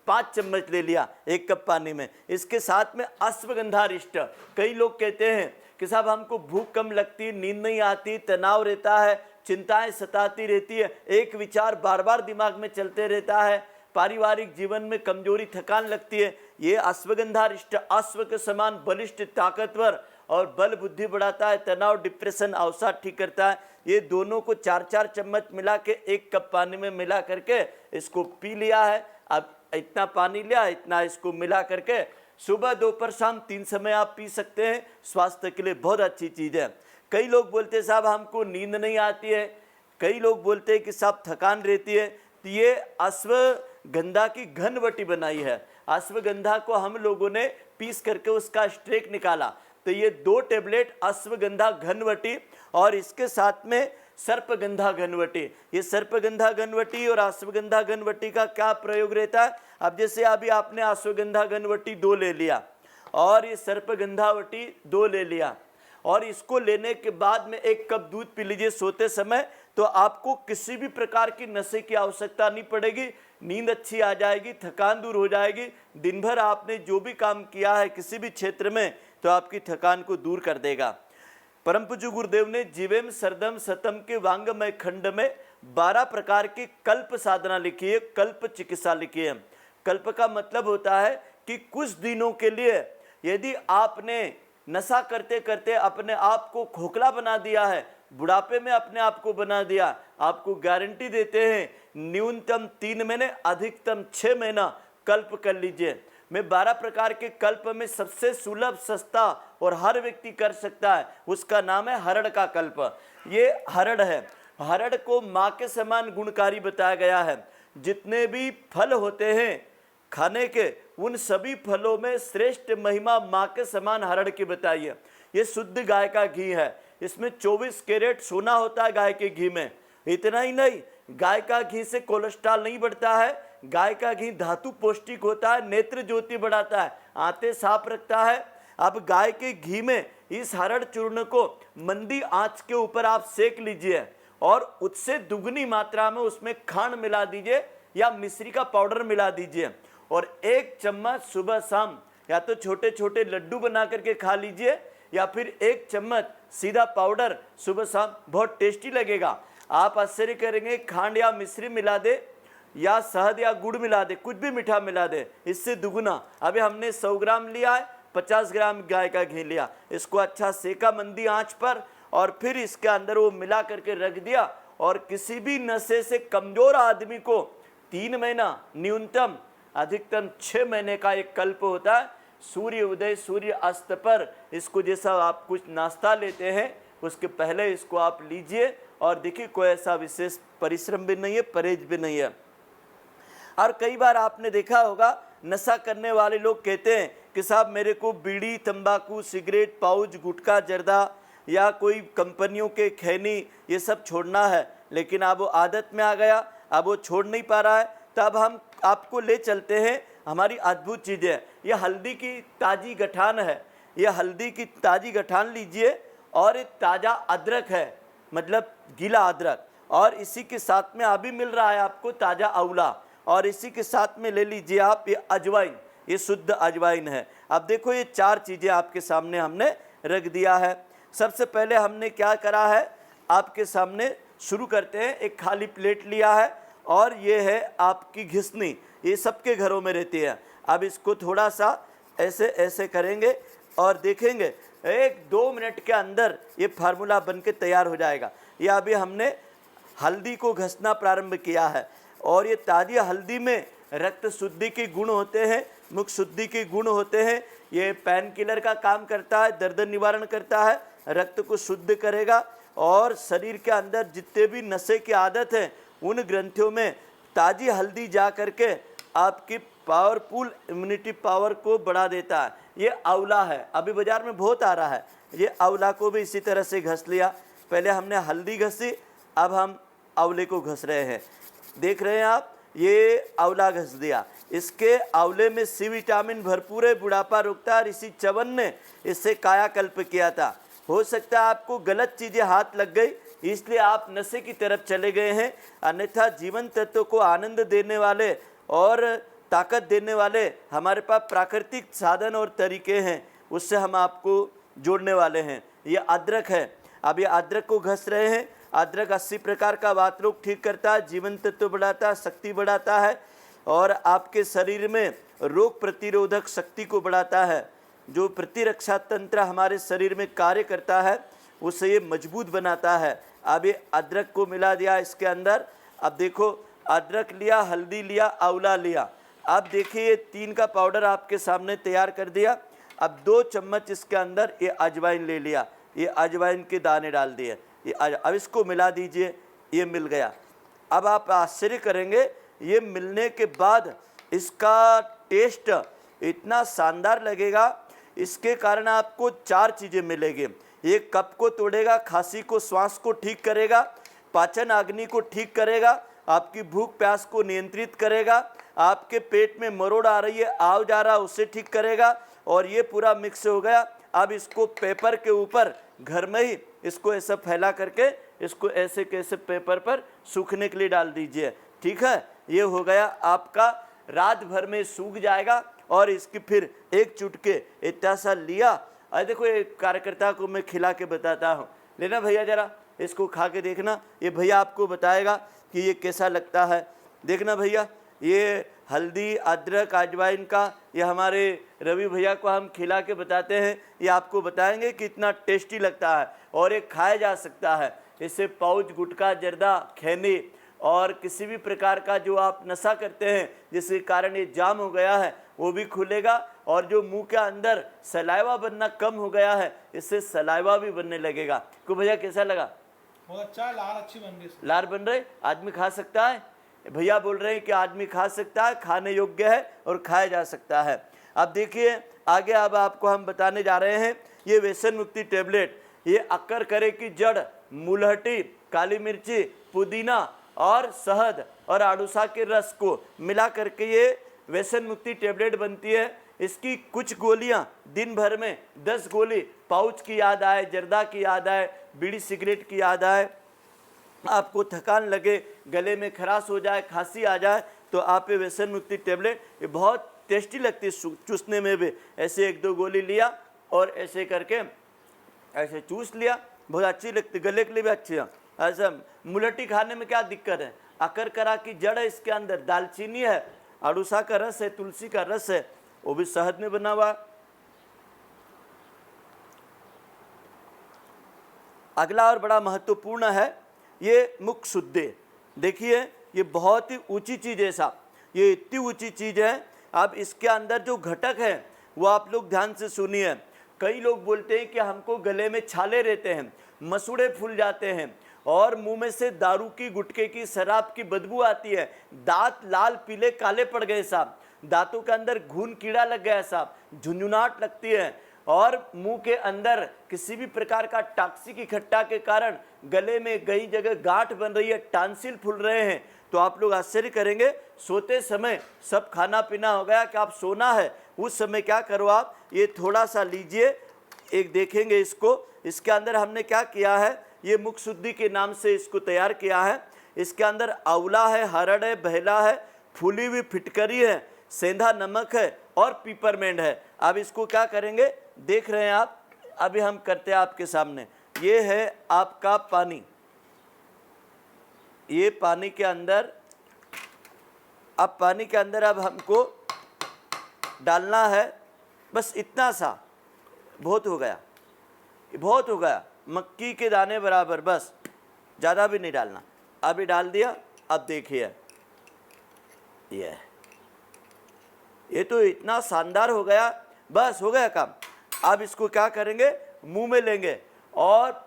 S1: 5 चम्मच ले लिया 1 कप पानी में, इसके साथ में अश्वगंधारिष्ट। कई लोग कहते हैं कि साहब हमको भूख कम लगती, नींद नहीं आती, तनाव रहता है, चिंताएं सताती रहती है, एक विचार बार बार दिमाग में चलते रहता है, पारिवारिक जीवन में कमजोरी थकान लगती है, ये अश्वगंधारिष्ट अश्व के समान बलिष्ठ ताकतवर और बल बुद्धि बढ़ाता है, तनाव डिप्रेशन अवसाद ठीक करता है। ये दोनों को 4-4 चम्मच मिला के 1 कप पानी में मिला करके इसको पी लिया है। अब इतना पानी लिया, इतना इसको मिला करके सुबह दोपहर शाम 3 समय आप पी सकते हैं, स्वास्थ्य के लिए बहुत अच्छी चीज़ है। कई लोग बोलते हैं साहब हमको नींद नहीं आती है, कई लोग बोलते हैं कि साहब थकान रहती है, तो ये अश्वगंधा की घनवटी बनाई है। अश्वगंधा को हम लोगों ने पीस करके उसका स्ट्रेक निकाला, तो ये 2 टेबलेट अश्वगंधा घनवटी और इसके साथ में सर्पगंधा घनवटी। ये सर्पगंधा घनवटी और अश्वगंधा घनवटी का क्या प्रयोग रहता है, अब जैसे अभी आपने अश्वगंधा घनवटी 2 ले लिया और ये सर्पगंधावटी 2 ले लिया और इसको लेने के बाद में 1 कप दूध पी लीजिए सोते समय, तो आपको किसी भी प्रकार की नशे की आवश्यकता नहीं पड़ेगी, नींद अच्छी आ जाएगी, थकान दूर हो जाएगी। दिन भर आपने जो भी काम किया है किसी भी क्षेत्र में, तो आपकी थकान को दूर कर देगा। परम पूज्य गुरुदेव ने जीवेम सरदम सतम के वांगमय खंड में 12 प्रकार की कल्प साधना लिखी है, कल्प चिकित्सा लिखी है। कल्प का मतलब होता है कि कुछ दिनों के लिए यदि आपने नशा करते करते अपने आप को खोखला बना दिया है, बुढ़ापे में अपने आप को बना दिया, आपको गारंटी देते हैं न्यूनतम 3 महीने अधिकतम 6 महीना कल्प कर लीजिए। मैं 12 प्रकार के कल्प में सबसे सुलभ, सस्ता और हर व्यक्ति कर सकता है, उसका नाम है हरड़ का कल्प। ये हरड़ है, हरड़ को माँ के समान गुणकारी बताया गया है। जितने भी फल होते हैं खाने के, उन सभी फलों में श्रेष्ठ महिमा माँ के समान हरड़ की बताई है। ये शुद्ध गाय का घी है, इसमें 24 कैरेट सोना होता है गाय के घी में। इतना ही नहीं, गाय का घी से कोलेस्ट्रॉल नहीं बढ़ता है, गाय का घी धातु पौष्टिक होता है, नेत्र ज्योति बढ़ाता है, आंतें साफ रखता है। अब गाय के घी में इस हरड़ चूर्ण को मंदी आंच के ऊपर आप सेक लीजिए और उससे दुगनी मात्रा में उसमें खांड मिला दीजिए या मिश्री का पाउडर मिला दीजिए और 1 चम्मच सुबह शाम या तो छोटे छोटे लड्डू बना करके खा लीजिए या फिर 1 चम्मच सीधा पाउडर सुबह शाम, बहुत टेस्टी लगेगा। आप आश्चर्य करेंगे, खांड या मिश्री मिला दे या शहद या गुड़ मिला दे, कुछ भी मीठा मिला दे, इससे दुगुना। अभी हमने 100 ग्राम लिया है, 50 ग्राम गाय का घी लिया, इसको अच्छा सेका मंदी आंच पर और फिर इसके अंदर वो मिला करके रख दिया। और किसी भी नशे से कमजोर आदमी को 3 महीना न्यूनतम अधिकतम 6 महीने का एक कल्प होता है। सूर्य उदय सूर्य अस्त पर इसको जैसा आप कुछ नाश्ता लेते हैं उसके पहले इसको आप लीजिए और देखिए कोई ऐसा विशेष परिश्रम भी नहीं है, परहेज भी नहीं है। और कई बार आपने देखा होगा नशा करने वाले लोग कहते हैं कि साहब मेरे को बीड़ी, तंबाकू, सिगरेट, पाउच, गुटखा, जर्दा या कोई कंपनियों के खैनी ये सब छोड़ना है, लेकिन अब वो आदत में आ गया, अब वो छोड़ नहीं पा रहा है। तब हम आपको ले चलते हैं हमारी अद्भुत चीज़ें। ये हल्दी की ताज़ी गठान है, ये हल्दी की ताज़ी गठान लीजिए और ये ताज़ा अदरक है, मतलब गीला अदरक, और इसी के साथ में अभी मिल रहा है आपको ताज़ा आंवला, और इसी के साथ में ले लीजिए आप ये अजवाइन, ये शुद्ध अजवाइन है। अब देखो ये 4 चीज़ें आपके सामने हमने रख दिया है। सबसे पहले हमने क्या करा है, आपके सामने शुरू करते हैं। एक खाली प्लेट लिया है और ये है आपकी घिसनी, ये सबके घरों में रहती है। अब इसको थोड़ा सा ऐसे ऐसे करेंगे और देखेंगे 1-2 मिनट के अंदर ये फार्मूला बन के तैयार हो जाएगा। ये अभी हमने हल्दी को घसना प्रारंभ किया है और ये ताज़ी हल्दी में रक्त शुद्धि के गुण होते हैं, मुख शुद्धि के गुण होते हैं। ये पेन किलर का काम करता है, दर्द निवारण करता है, रक्त को शुद्ध करेगा और शरीर के अंदर जितने भी नशे की आदत है उन ग्रंथियों में ताज़ी हल्दी जा करके आपकी पावरफुल इम्यूनिटी पावर को बढ़ा देता है। ये आंवला है, अभी बाजार में बहुत आ रहा है। ये आंवला को भी इसी तरह से घस लिया। पहले हमने हल्दी घसी, अब हम आंवले को घस रहे हैं। देख रहे हैं आप, ये आंवला घस दिया। इसके आंवले में सी विटामिन भरपूर है, बुढ़ापा रोकता है और इसी च्यवन ने इससे कायाकल्प किया था। हो सकता है आपको गलत चीज़ें हाथ लग गई इसलिए आप नशे की तरफ चले गए हैं, अन्यथा जीवन तत्व को आनंद देने वाले और ताकत देने वाले हमारे पास प्राकृतिक साधन और तरीके हैं, उससे हम आपको जोड़ने वाले हैं। ये अदरक है, अब ये अदरक को घस रहे हैं। अदरक 80 प्रकार का वात रोग ठीक करता है, जीवन तत्व बढ़ाता है, शक्ति बढ़ाता है और आपके शरीर में रोग प्रतिरोधक शक्ति को बढ़ाता है। जो प्रतिरक्षा तंत्र हमारे शरीर में कार्य करता है उसे ये मजबूत बनाता है। अब ये अदरक को मिला दिया इसके अंदर। अब देखो, अदरक लिया, हल्दी लिया, आंवला लिया। अब देखिए, ये 3 का पाउडर आपके सामने तैयार कर दिया। अब 2 चम्मच इसके अंदर ये अजवाइन ले लिया, ये अजवाइन के दाने डाल दिए। ये अब इसको मिला दीजिए, ये मिल गया। अब आप आश्चर्य करेंगे, ये मिलने के बाद इसका टेस्ट इतना शानदार लगेगा। इसके कारण आपको 4 चीज़ें मिलेगी। ये कफ को तोड़ेगा, खांसी को, श्वास को ठीक करेगा, पाचन अग्नि को ठीक करेगा, आपकी भूख प्यास को नियंत्रित करेगा, आपके पेट में मरोड़ आ रही है, आव जा रहा, उसे ठीक करेगा। और ये पूरा मिक्स हो गया। अब इसको पेपर के ऊपर घर में ही इसको ऐसा फैला करके इसको ऐसे कैसे पेपर पर सूखने के लिए डाल दीजिए। ठीक है, ये हो गया आपका, रात भर में सूख जाएगा। और इसकी फिर एक चुटके इतना सा लिया। अरे देखो, एक कार्यकर्ता को मैं खिला के बताता हूँ, लेना भैया जरा इसको खा के देखना। ये भैया आपको बताएगा कि ये कैसा लगता है। देखना भैया, ये हल्दी, अदरक, अजवाइन का ये हमारे रवि भैया को हम खिला के बताते हैं। ये आपको बताएंगे कि इतना टेस्टी लगता है और ये खाया जा सकता है। इससे पाउच, गुटखा, जर्दा, खैनी और किसी भी प्रकार का जो आप नशा करते हैं जिसके कारण ये जाम हो गया है वो भी खुलेगा। और जो मुंह के अंदर सलाइवा बनना कम हो गया है, इससे सलाइवा भी बनने लगेगा। तो भैया कैसा लगा?
S3: बहुत अच्छा, लार अच्छी बन रही है।
S1: लार बन रहे, आदमी खा सकता है। भैया बोल रहे हैं कि आदमी खा सकता है, खाने योग्य है और खाया जा सकता है। अब देखिए आगे, अब आपको हम बताने जा रहे हैं ये व्यसन मुक्ति टेबलेट। ये अक्कर करे की जड़, मुलहटी, काली मिर्ची, पुदीना और शहद और आड़ूसा के रस को मिला करके ये व्यसन मुक्ति टेबलेट बनती है। इसकी कुछ गोलियां दिन भर में 10 गोली, पाउच की याद आए, जर्दा की याद आए, बीड़ी सिगरेट की याद आए, आपको थकान लगे, गले में खराश हो जाए, खांसी आ जाए, तो आप ये व्यसन मुक्ति टेबलेट, ये बहुत टेस्टी लगती है चूसने में भी। ऐसे 1-2 गोली लिया और ऐसे करके ऐसे चूस लिया, बहुत अच्छी लगती, गले के लिए भी अच्छी है। ऐसा मुलट्टी खाने में क्या दिक्कत है? अकरकरा की जड़ है, इसके अंदर दालचीनी है, अड़ूसा का रस है, तुलसी का रस है, वो भी शहद में बना हुआ। अगला और बड़ा महत्वपूर्ण है ये मुख शुद्धि। देखिए, ये बहुत ही ऊंची चीज़ है साहब, ये इतनी ऊंची चीज़ है। अब इसके अंदर जो घटक है वो आप लोग ध्यान से सुनिए। कई लोग बोलते हैं कि हमको गले में छाले रहते हैं, मसूड़े फूल जाते हैं और मुंह में से दारू की, गुटखे की, शराब की बदबू आती है, दांत लाल पीले काले पड़ गए साहब, दांतों के अंदर घून कीड़ा लग गया साहब, झुंझुनाहट लगती है और मुंह के अंदर किसी भी प्रकार का टॉक्सिक इकट्ठा के कारण गले में कई जगह गांठ बन रही है, टांसिल फूल रहे हैं, तो आप लोग आश्चर्य करेंगे। सोते समय सब खाना पीना हो गया कि आप सोना है, उस समय क्या करो आप, ये थोड़ा सा लीजिए, एक देखेंगे इसको, इसके अंदर हमने क्या किया है, ये मुख शुद्धि के नाम से इसको तैयार किया है। इसके अंदर आंवला है, हरड़ है, बहेला है, फूली हुई फिटकरी है, सेंधा नमक है और पीपरमेंट है। अब इसको क्या करेंगे, देख रहे हैं आप, अभी हम करते हैं आपके सामने। ये है आपका पानी, ये पानी के अंदर, अब पानी के अंदर अब हमको डालना है बस इतना सा, बहुत हो गया, बहुत हो गया, मक्की के दाने बराबर, बस ज़्यादा भी नहीं डालना। अभी डाल दिया। अब देखिए ये तो इतना शानदार हो गया, बस हो गया काम। अब इसको क्या करेंगे, मुंह में लेंगे और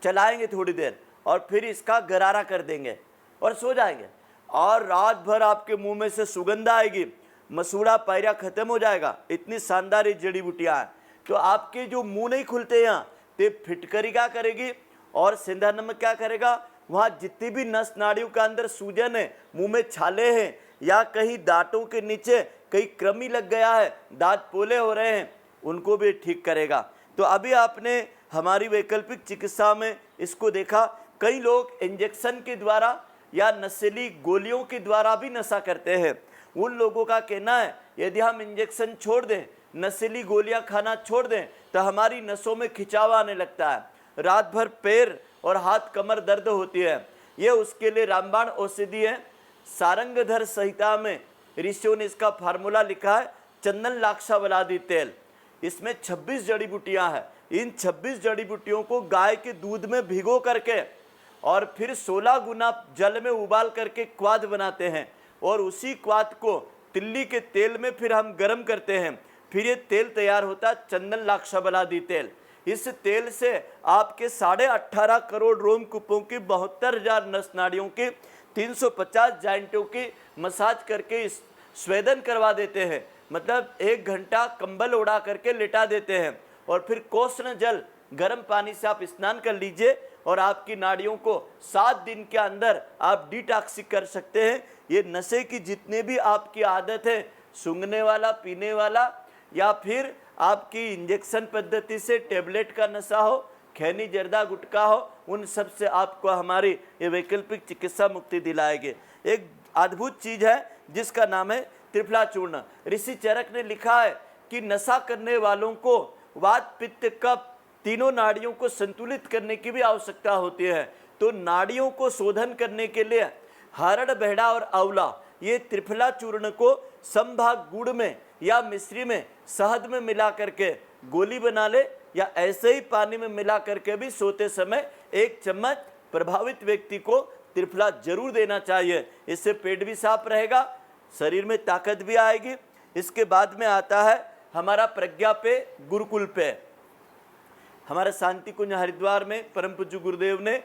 S1: चलाएंगे थोड़ी देर और फिर इसका गरारा कर देंगे और सो जाएंगे, और रात भर आपके मुंह में से सुगंध आएगी, मसूड़ा पायरिया खत्म हो जाएगा। इतनी शानदार ये जड़ी बूटियां हैं। तो आपके जो मुंह नहीं खुलते यहाँ, तो फिटकरी क्या करेगी और सेंधा नमक क्या करेगा, वहाँ जितनी भी नस नाड़ियों के अंदर सूजन है, मुंह में छाले हैं, या कहीं दांतों के नीचे कहीं कृमि लग गया है, दांत पोले हो रहे हैं, उनको भी ठीक करेगा। तो अभी आपने हमारी वैकल्पिक चिकित्सा में इसको देखा। कई लोग इंजेक्शन के द्वारा या नशीली गोलियों के द्वारा भी नशा करते हैं। उन लोगों का कहना है यदि हम इंजेक्शन छोड़ दें, नशीली गोलियां खाना छोड़ दें, तो हमारी नसों में खिंचाव आने लगता है, रात भर पैर और हाथ कमर दर्द होती है। ये उसके लिए रामबाण औषधि है। सारंगधर संहिता में ऋषियों ने इसका फार्मूला लिखा है, चंदन लाक्षावलादी तेल। इसमें 26 जड़ी बूटियां हैं। इन 26 जड़ी बूटियों को गाय के दूध में भिगो करके और फिर 16 गुना जल में उबाल करके क्वाथ बनाते हैं, और उसी क्वाथ को तिल्ली के तेल में फिर हम गर्म करते हैं। फिर ये तेल तैयार होता है चंदन लाक्षावलादी तेल। इस तेल से आपके 18.5 करोड़ रोमकूपों की 72,000 नस नाड़ियों की 350 जॉइंटों की मसाज करके स्वेदन करवा देते हैं। मतलब 1 घंटा कंबल उड़ा करके लेटा देते हैं, और फिर कोसना जल गर्म पानी से आप स्नान कर लीजिए, और आपकी नाड़ियों को 7 दिन के अंदर आप डिटॉक्सिक कर सकते हैं। ये नशे की जितने भी आपकी आदत है, सूंघने वाला, पीने वाला, या फिर आपकी इंजेक्शन पद्धति से टेबलेट का नशा हो, खैनी जर्दा गुटखा हो, उन सब से आपको हमारी ये वैकल्पिक चिकित्सा मुक्ति दिलाएगी। एक अद्भुत चीज है जिसका नाम है त्रिफला चूर्ण। ऋषि चरक ने लिखा है कि नशा करने वालों को वात पित्त कफ तीनों नाड़ियों को संतुलित करने की भी आवश्यकता होती है। तो नाड़ियों को शोधन करने के लिए हरड़, बेहड़ा और आंवला, ये त्रिफला चूर्ण को समभाग गुड़ में या मिश्री में, शहद में मिला करके गोली बना ले, या ऐसे ही पानी में मिला करके भी सोते समय 1 चम्मच प्रभावित व्यक्ति को त्रिफला जरूर देना चाहिए। इससे पेट भी साफ रहेगा, शरीर में ताकत भी आएगी। इसके बाद में आता है हमारा प्रज्ञा पे, गुरुकुल पे। हमारे शांति कुंज हरिद्वार में परम पूज्य गुरुदेव ने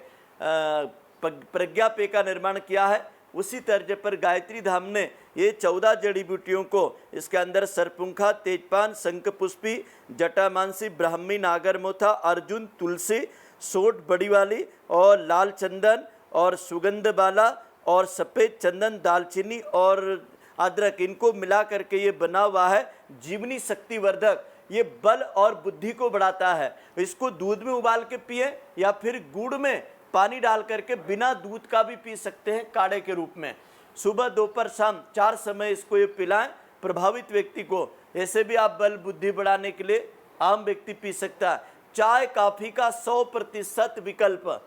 S1: प्रज्ञा पे का निर्माण किया है। उसी तर्ज पर गायत्री धाम ने ये 14 जड़ी बूटियों को, इसके अंदर सरपुंखा, तेजपान, शंखपुष्पी, जटामांसी, ब्राह्मी, नागरमोथा, अर्जुन, तुलसी, सोट बड़ी वाली और लाल चंदन और सुगंध बाला और सफ़ेद चंदन, दालचीनी और अदरक, इनको मिला करके ये बना हुआ है जीवनी शक्ति वर्धक। ये बल और बुद्धि को बढ़ाता है। इसको दूध में उबाल के पिए, या फिर गुड़ में पानी डाल करके बिना दूध का भी पी सकते हैं काढ़े के रूप में। सुबह, दोपहर, शाम 4 समय इसको ये पिलाएं प्रभावित व्यक्ति को। ऐसे भी आप बल बुद्धि बढ़ाने के लिए आम व्यक्ति पी सकता है। चाय काफ़ी का 100% विकल्प।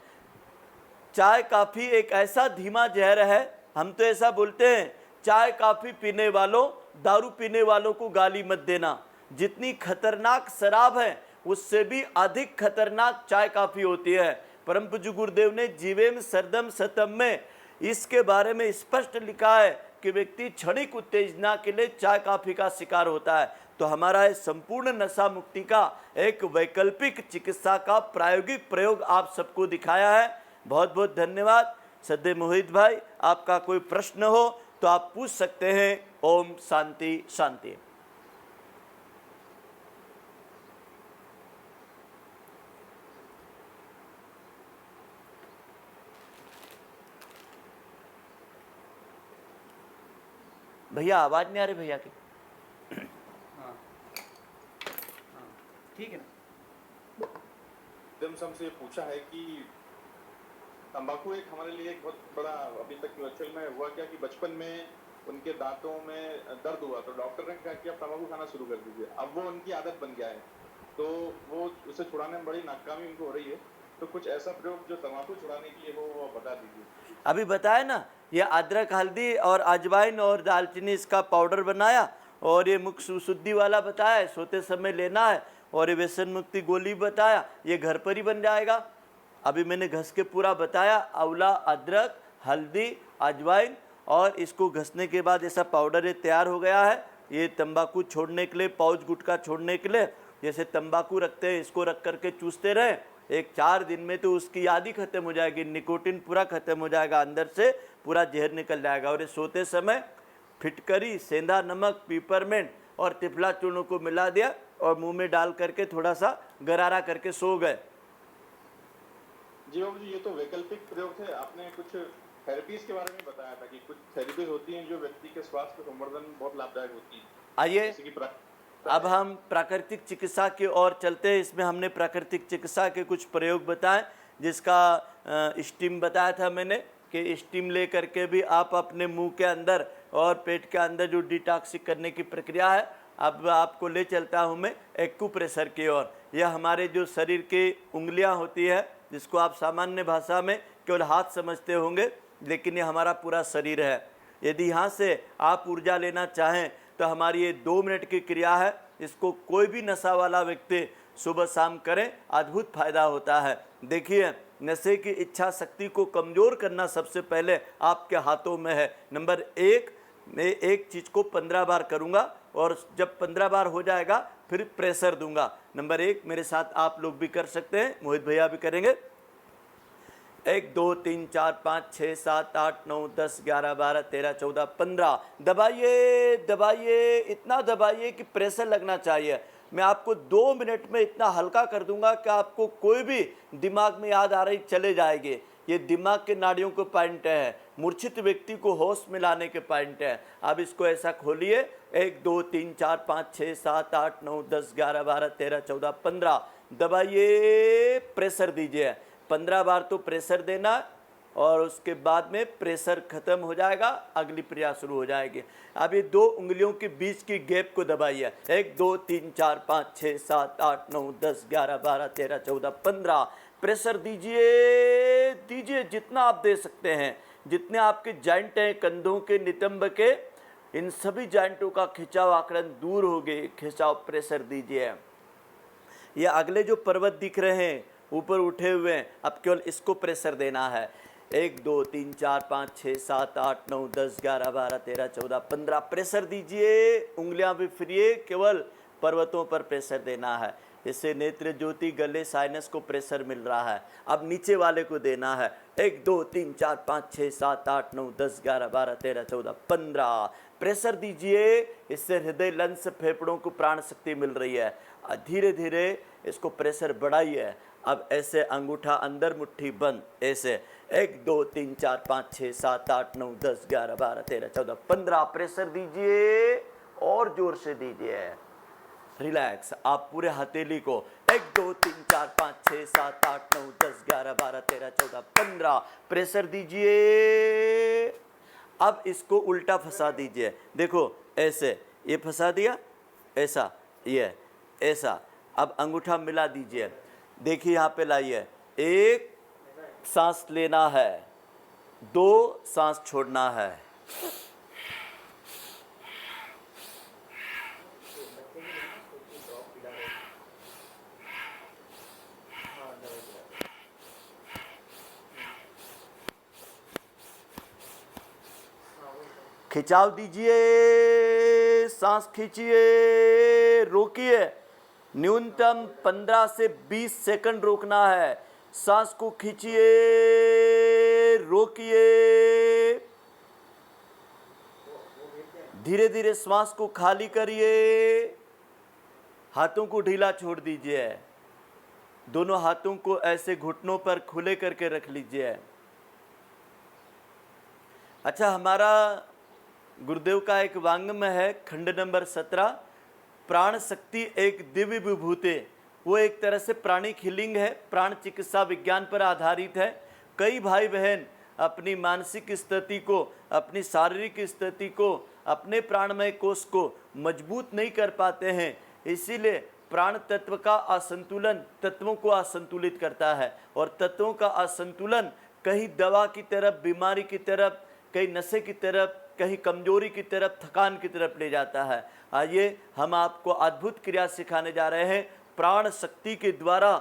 S1: चाय काफ़ी एक ऐसा धीमा जहर है, हम तो ऐसा बोलते हैं, चाय काफ़ी पीने वालों, दारू पीने वालों को गाली मत देना। जितनी खतरनाक शराब है उससे भी अधिक खतरनाक चाय काफ़ी होती है। परम पूज्य गुरुदेव ने जीवेम सरदम सतम में इसके बारे में स्पष्ट लिखा है कि व्यक्ति क्षणिक उत्तेजना के लिए चाय काफ़ी का शिकार होता है। तो हमारा ये संपूर्ण नशा मुक्ति का एक वैकल्पिक चिकित्सा का प्रायोगिक प्रयोग आप सबको दिखाया है। बहुत बहुत धन्यवाद। सद्य मोहित भाई, आपका कोई प्रश्न हो तो आप पूछ सकते हैं। ओम शांति शांति। भैया आवाज नहीं आ रही भैया की?
S3: ठीक है ना।
S2: एकदम से हमसे पूछा है कि तंबाकू एक हमारे लिए एक बहुत बड़ा अभी तक एक्चुअल में हुआ क्या कि बचपन में उनके दांतों में दर्द हुआ तो डॉक्टर ने कहा कि आप तंबाकू खाना शुरू कर दीजिए। अब वो उनकी आदत बन गया है, तो वो उसे छुड़ाने में बड़ी नाकामी उनको हो रही है। तो कुछ ऐसा प्रयोग जो तंबाकू छुड़ाने के लिए हो वो बता दीजिए।
S1: अभी बताया ना, ये अदरक, हल्दी और अजवाइन और दालचीनी इसका पाउडर बनाया, और ये मुख शुद्धि वाला बताया, सोते समय लेना है, और ये व्यसन मुक्ति गोली बताया, ये घर पर ही बन जाएगा। अभी मैंने घस के पूरा बताया, आंवला, अदरक, हल्दी, अजवाइन, और इसको घसने के बाद ऐसा पाउडर ये तैयार हो गया है। ये तंबाकू छोड़ने के लिए, पाउच गुटखा छोड़ने के लिए, जैसे तंबाकू रखते हैं, इसको रख करके चूसते रहे, एक 4 दिन में तो उसकी याद ही खत्म हो जाएगी, निकोटिन पूरा खत्म हो जाएगा, अंदर से पूरा जहर निकल जाएगा। और ये सोते समय फिटकरी, सेंधा नमक, पीपरमेंट और तिफला चूर्ण को मिला दिया और मुंह में डाल करके थोड़ा सा गरारा करके सो गए।
S2: जी बाबू जी, ये तो वैकल्पिक प्रयोग थे। आपने कुछ थेरेपीज के बारे में बताया था कि कुछ थेरेपीज होती हैं जो व्यक्ति के स्वास्थ्य संवर्धन बहुत लाभदायक होती हैं।
S1: आइए
S2: जैसे कि
S1: अब हम प्राकृतिक चिकित्सा की ओर चलते हैं। इसमें हमने प्राकृतिक चिकित्सा के कुछ प्रयोग बताए, जिसका स्टीम बताया था मैंने कि स्टीम ले करके भी आप अपने मुंह के अंदर और पेट के अंदर जो डिटॉक्सिक करने की प्रक्रिया है, अब आपको ले चलता हूं मैं एक्यूप्रेशर की ओर। यह हमारे जो शरीर की उंगलियां होती है, जिसको आप सामान्य भाषा में केवल हाथ समझते होंगे, लेकिन ये हमारा पूरा शरीर है। यदि यहाँ से आप ऊर्जा लेना चाहें तो हमारी ये 2 मिनट की क्रिया है। इसको कोई भी नशा वाला व्यक्ति सुबह शाम करें, अद्भुत फायदा होता है। देखिए, नशे की इच्छा शक्ति को कमज़ोर करना सबसे पहले आपके हाथों में है। नंबर 1, मैं एक चीज़ को 15 बार करूँगा और जब 15 बार हो जाएगा फिर प्रेशर दूंगा। नंबर 1 मेरे साथ आप लोग भी कर सकते हैं, मोहित भैया भी करेंगे। 1 2 3 4 5 6 7 8 9 10 11 12 13 14 15 दबाइए दबाइए, इतना दबाइए कि प्रेशर लगना चाहिए। मैं आपको 2 मिनट में इतना हल्का कर दूंगा कि आपको कोई भी दिमाग में याद आ रही चले जाएगी। ये दिमाग के नाड़ियों के पॉइंट है, मूर्छित व्यक्ति को होश में लाने के पॉइंट है। अब इसको ऐसा खोलिए, 1 2 3 4 5 6 7 8 9 10 11 12 13 14 15 दबाइए, प्रेशर दीजिए। 15 बार तो प्रेशर देना और उसके बाद में प्रेशर खत्म हो जाएगा, अगली क्रिया शुरू हो जाएगी। अब ये 2 उंगलियों के बीच की गैप को दबाइए। 1 2 3 4 5 6 7 8 9 10 11 12 13 14 15 प्रेशर दीजिए दीजिए, जितना आप दे सकते हैं। जितने आपके जॉइंट हैं, कंधों के, नितंब के, इन सभी जॉइंटों का खिंचाव आकड़न दूर हो गए। खिंचाव प्रेशर दीजिए। ये अगले जो पर्वत दिख रहे हैं ऊपर उठे हुए हैं, अब केवल इसको प्रेशर देना है। 1 2 3 4 5 6 7 8 9 10 11 12 13 14 15 प्रेशर दीजिए। उंगलियां भी फिरिए, केवल पर्वतों पर प्रेशर देना है। इससे नेत्र ज्योति, गले, साइनस को प्रेशर मिल रहा है। अब नीचे वाले को देना है। 1 2 3 4 5 6 7 8 9 10 11 12 13 14 15 प्रेशर दीजिए। इससे हृदय, लंग्स, फेफड़ों को प्राण शक्ति मिल रही है। धीरे धीरे इसको प्रेशर बढ़ाइए। अब ऐसे अंगूठा अंदर, मुट्ठी बंद, ऐसे 1 2 3 4 5 6 7 8 9 10 11 12 13 14 15 प्रेशर दीजिए और जोर से दीजिए। रिलैक्स। आप पूरे हथेली को 1 2 3 4 5 6 7 8 9 10 11 12 13 14 15 प्रेशर दीजिए। अब इसको उल्टा फंसा दीजिए। देखो ऐसे, ये फंसा दिया, ऐसा, ये ऐसा। अब अंगूठा मिला दीजिए। देखिए यहाँ पे लाइए। 1 सांस लेना है, 2 सांस छोड़ना है। खिंचाव दीजिए, सांस खींचिए, रोकिए। न्यूनतम 15 से 20 सेकंड रोकना है। सांस को खींचिए, रोकिए, धीरे धीरे श्वास को खाली करिए। हाथों को ढीला छोड़ दीजिए। दोनों हाथों को ऐसे घुटनों पर खुले करके रख लीजिए। अच्छा, हमारा गुरुदेव का एक वांग्मय है, खंड नंबर 17, प्राण शक्ति एक दिव्य विभूति। वो एक तरह से प्राणिक हीलिंग है, प्राण चिकित्सा विज्ञान पर आधारित है। कई भाई बहन अपनी मानसिक स्थिति को, अपनी शारीरिक स्थिति को, अपने प्राणमय कोष को मजबूत नहीं कर पाते हैं। इसीलिए प्राण तत्व का असंतुलन तत्वों को असंतुलित करता है, और तत्वों का असंतुलन कहीं दवा की तरफ, बीमारी की तरफ, कहीं नशे की तरफ, कहीं कमजोरी की तरफ, थकान की तरफ ले जाता है। आइए हम आपको अद्भुत क्रिया सिखाने जा रहे हैं। प्राण शक्ति के द्वारा,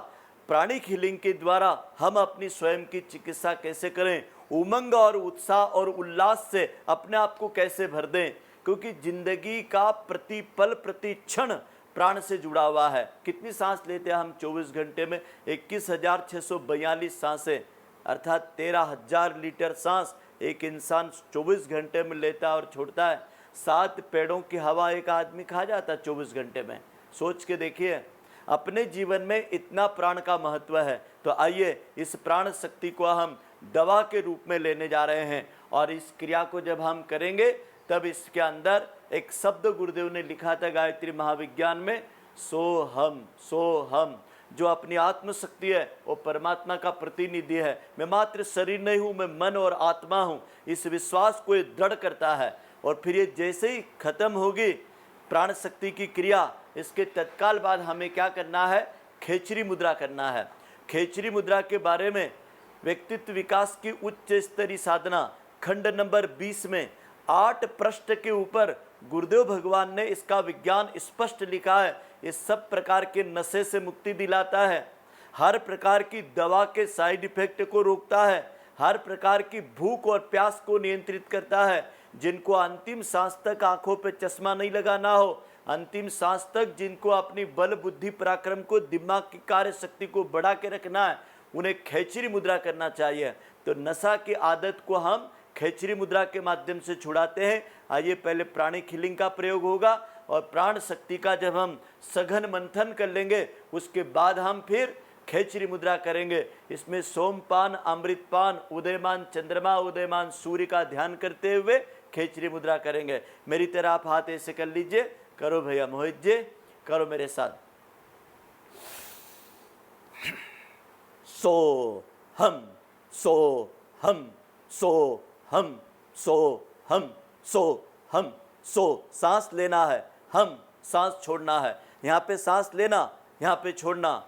S1: प्राणिक हीलिंग के द्वारा हम अपनी स्वयं की चिकित्सा कैसे करें, उमंग और उत्साह और उल्लास से अपने आप को कैसे भर दें। क्योंकि जिंदगी का प्रति पल, प्रति क्षण प्राण से जुड़ा हुआ है। कितनी सांस लेते हैं हम 24 घंटे में? 21,642 सांसें, अर्थात 13,000 लीटर सांस एक इंसान 24 घंटे में लेता है और छोड़ता है। 7 पेड़ों की हवा एक आदमी खा जाता है 24 घंटे में। सोच के देखिए, अपने जीवन में इतना प्राण का महत्व है। तो आइए इस प्राण शक्ति को हम दवा के रूप में लेने जा रहे हैं, और इस क्रिया को जब हम करेंगे तब इसके अंदर एक शब्द गुरुदेव ने लिखा था गायत्री महाविज्ञान में, सो हम, जो अपनी आत्मशक्ति है वो परमात्मा का प्रतिनिधि है। मैं मात्र शरीर नहीं हूँ, मैं मन और आत्मा हूँ। इस विश्वास को ये दृढ़ करता है। और फिर ये जैसे ही खत्म होगी प्राण शक्ति की क्रिया, इसके तत्काल बाद हमें क्या करना है? खेचरी मुद्रा करना है। खेचरी मुद्रा के बारे में व्यक्तित्व विकास की उच्च स्तरीय साधना खंड नंबर 20 में 8 पृष्ठ के ऊपर गुरुदेव भगवान ने इसका विज्ञान स्पष्ट लिखा है। ये सब प्रकार के नशे से मुक्ति दिलाता है, हर प्रकार की दवा के साइड इफेक्ट को रोकता है, हर प्रकार की भूख और प्यास को नियंत्रित करता है। जिनको अंतिम सांस तक आंखों पे चश्मा नहीं लगाना हो, अंतिम सांस तक जिनको अपनी बल बुद्धि पराक्रम को, दिमाग की कार्य शक्ति को बढ़ा के रखना है, उन्हें खेचरी मुद्रा करना चाहिए। तो नशा की आदत को हम खेचरी मुद्रा के माध्यम से छुड़ाते हैं। आइए पहले प्राणिक हीलिंग का प्रयोग होगा, और प्राण शक्ति का जब हम सघन मंथन कर लेंगे उसके बाद हम फिर खेचरी मुद्रा करेंगे। इसमें सोमपान, अमृतपान, उदयमान चंद्रमा, उदयमान सूर्य का ध्यान करते हुए खेचरी मुद्रा करेंगे। मेरी तरह आप हाथ ऐसे कर लीजिए। करो भैया मोहित जी, करो मेरे साथ। सो हम, सो हम, सो हम, सो हम, सो हम, सो। सांस लेना है, हम, सांस छोड़ना है। यहाँ पे सांस लेना, यहाँ पे छोड़ना।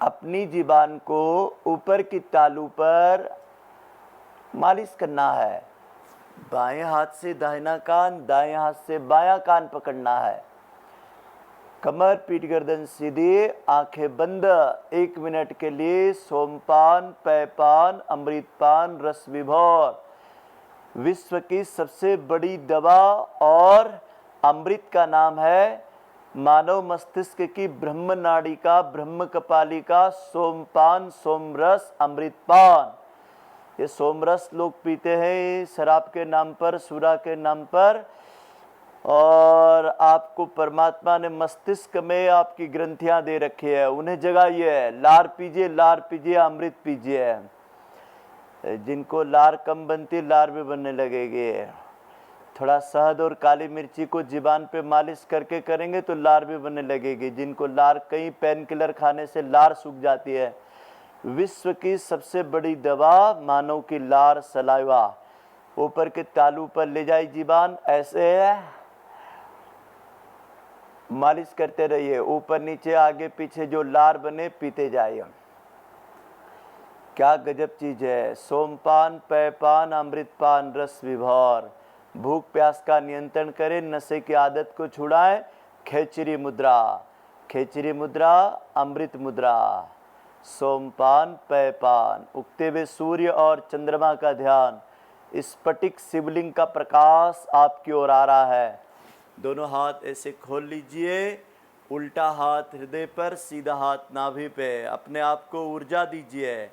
S1: अपनी जीभान को ऊपर की तालू पर मालिश करना है। बाएं हाथ से दाहिना कान, दाएं हाथ से बायां कान पकड़ना है। कमर, पीठ, गर्दन सीधी, आंखें बंद। 1 मिनट के लिए सोमपान, पेयपान, अमृतपान, रस विभोर, विश्व की सबसे बड़ी दवा और अमृत का नाम है मानव मस्तिष्क की ब्रह्म नाड़ी का, ब्रह्म कपाली का सोमपान, सोमरस, अमृतपान। ये सोमरस लोग पीते हैं शराब के नाम पर, सुरा के नाम पर, और आपको परमात्मा ने मस्तिष्क में आपकी ग्रंथियां दे रखी है, उन्हें जगाइए। लार पीजिए, लार पीजिए, अमृत पीजिए। जिनको लार कम बनती, लार भी बनने लगेगी। थोड़ा शहद और काली मिर्ची को जीबान पे मालिश करके करेंगे तो लार भी बनने लगेगी। जिनको लार, कई पेन किलर खाने से लार सूख जाती है। विश्व की सबसे बड़ी दवा मानव की लार, सलाइवा। ऊपर के तालू पर ले जाए जीबान, ऐसे मालिश करते रहिए। ऊपर नीचे आगे पीछे जो लार बने पीते जाइए। क्या गजब चीज है। सोमपान, पेयपान, अमृतपान, रस विभोर। भूख प्यास का नियंत्रण करें, नशे की आदत को छुड़ाएं। खेचरी मुद्रा, खेचरी मुद्रा, अमृत मुद्रा, सोमपान, पेयपान। उगते हुए सूर्य और चंद्रमा का ध्यान। स्फटिक शिवलिंग का प्रकाश आपकी ओर आ रहा है। दोनों हाथ ऐसे खोल लीजिए। उल्टा हाथ हृदय पर, सीधा हाथ नाभि पे। अपने आप को ऊर्जा दीजिए।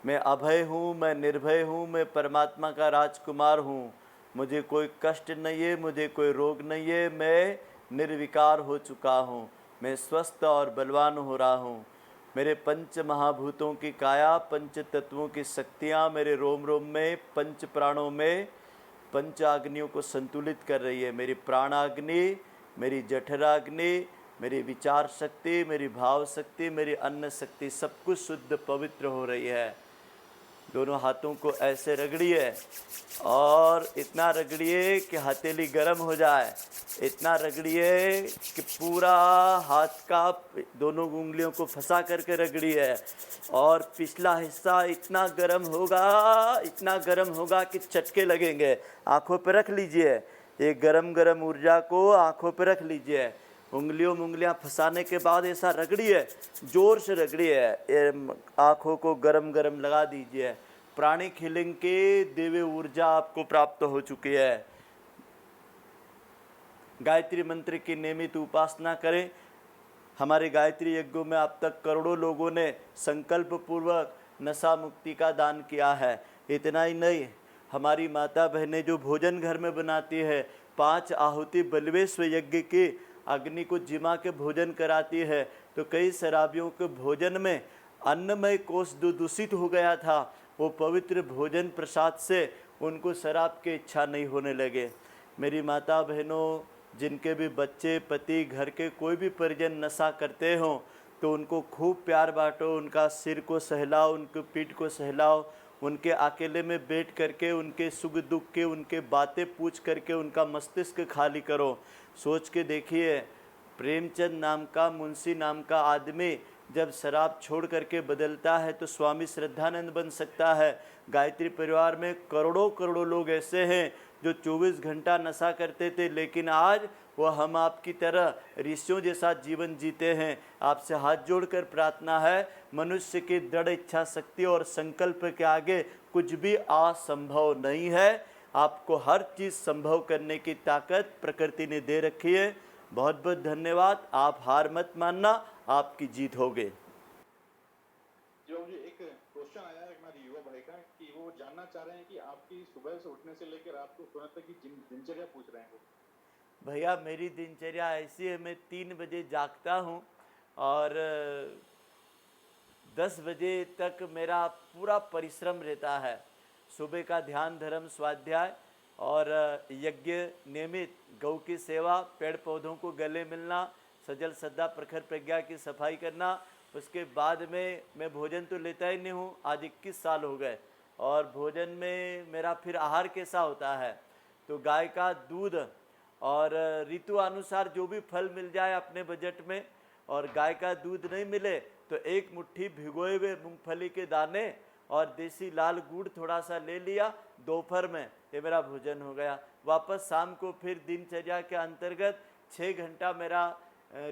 S1: मैं अभय हूँ, मैं निर्भय हूँ, मैं परमात्मा का राजकुमार हूँ। मुझे कोई कष्ट नहीं है, मुझे कोई रोग नहीं है, मैं निर्विकार हो चुका हूँ, मैं स्वस्थ और बलवान हो रहा हूँ। मेरे पंच महाभूतों की काया, पंच तत्वों की शक्तियाँ मेरे रोम रोम में, पंच प्राणों में, पंच अग्नियों को संतुलित कर रही है। मेरी प्राणाग्नि, मेरी जठराग्नि, मेरी विचार शक्ति, मेरी भाव शक्ति, मेरी अन्न शक्ति, सब कुछ शुद्ध पवित्र हो रही है। दोनों हाथों को ऐसे रगड़िए और इतना रगड़िए कि हथेली गर्म हो जाए, इतना रगड़िए कि पूरा हाथ का दोनों उंगलियों को फंसा करके रगड़िए और पिछला हिस्सा इतना गर्म होगा, इतना गर्म होगा कि चटके लगेंगे। आंखों पे रख लीजिए, ये गरम गरम ऊर्जा को आंखों पे रख लीजिए। उंगलियों में उंगलियां फंसाने के बाद ऐसा रगड़िए, जोर से रगड़िए, आंखों को गरम गरम लगा दीजिए। प्राणिक हीलिंग की दिव्य ऊर्जा आपको प्राप्त हो चुकी है। गायत्री मंत्र की नियमित उपासना करें। हमारे गायत्री यज्ञों में अब तक करोड़ों लोगों ने संकल्प पूर्वक नशा मुक्ति का दान किया है। इतना ही नहीं, हमारी माता बहनें जो भोजन घर में बनाती है, 5 आहुति बलवेश्व यज्ञ की अग्नि को जिमा के भोजन कराती है, तो कई शराबियों के भोजन में अन्नमय कोष दूषित हो गया था। वो पवित्र भोजन प्रसाद से उनको शराब की इच्छा नहीं होने लगे। मेरी माता बहनों, जिनके भी बच्चे, पति, घर के कोई भी परिजन नशा करते हों, तो उनको खूब प्यार बांटो, उनका सिर को सहलाओ, उनके पीठ को सहलाओ, उनके अकेले में बैठ करके उनके सुख दुख के, उनके बातें पूछ करके उनका मस्तिष्क खाली करो। सोच के देखिए, प्रेमचंद नाम का, मुंशी नाम का आदमी जब शराब छोड़ करके बदलता है तो स्वामी श्रद्धानंद बन सकता है। गायत्री परिवार में करोड़ों करोड़ों लोग ऐसे हैं जो 24 घंटा नशा करते थे, लेकिन आज वो हम आपकी तरह ऋषियों जैसा जीवन जीते हैं। आपसे हाथ जोड़कर प्रार्थना है, मनुष्य की दृढ़ इच्छा शक्ति और संकल्प के आगे कुछ भी असंभव नहीं है। आपको हर चीज़ संभव करने की ताकत प्रकृति ने दे रखी है। बहुत बहुत धन्यवाद। आप हार मत मानना, आपकी जीत होगी।
S2: जो मुझे एक क्वेश्चन आया है हमारे युवा भाई का कि वो जानना चाह रहे हैं कि आपकी सुबह से उठने से लेकर रात को सोने तक की दिनचर्या पूछ रहे हैं वो।
S1: भैया मेरी दिनचर्या ऐसी है, मैं 3 बजे जागता हूँ और 10 बजे तक मेरा पूरा परिश्रम रहता है। सुबह का ध्यान, धर्म, स्वाध्याय और यज्ञ नियमित, गौ की सेवा, पेड़ पौधों को गले मिलना, सजल श्रद्धा प्रखर प्रज्ञा की सफाई करना। उसके बाद में मैं भोजन तो लेता ही नहीं हूँ, आज 21 साल हो गए। और भोजन में मेरा फिर आहार कैसा होता है, तो गाय का दूध और ऋतु अनुसार जो भी फल मिल जाए अपने बजट में, और गाय का दूध नहीं मिले तो 1 मुट्ठी भिगोए हुए मूंगफली के दाने और देसी लाल गुड़ थोड़ा सा ले लिया दोपहर में, ये मेरा भोजन हो गया। वापस शाम को फिर दिनचर्या के अंतर्गत 6 घंटा मेरा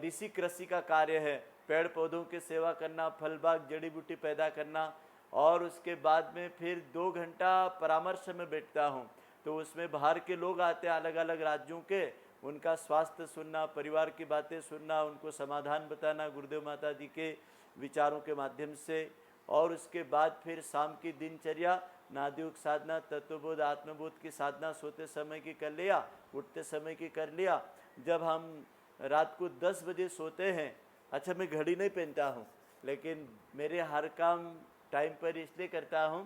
S1: ऋषि कृषि का कार्य है, पेड़ पौधों की सेवा करना, फल बाग जड़ी बूटी पैदा करना। और उसके बाद में फिर 2 घंटा परामर्श में बैठता हूँ, तो उसमें बाहर के लोग आते हैं अलग अलग राज्यों के, उनका स्वास्थ्य सुनना, परिवार की बातें सुनना, उनको समाधान बताना गुरुदेव माता जी के विचारों के माध्यम से। और उसके बाद फिर शाम की दिनचर्या, नादयोग साधना, तत्वबोध, आत्मबोध की साधना सोते समय की कर लिया, उठते समय की कर लिया। जब हम रात को 10 बजे सोते हैं, अच्छा मैं घड़ी नहीं पहनता हूँ, लेकिन मेरे हर काम टाइम पर इसलिए करता हूँ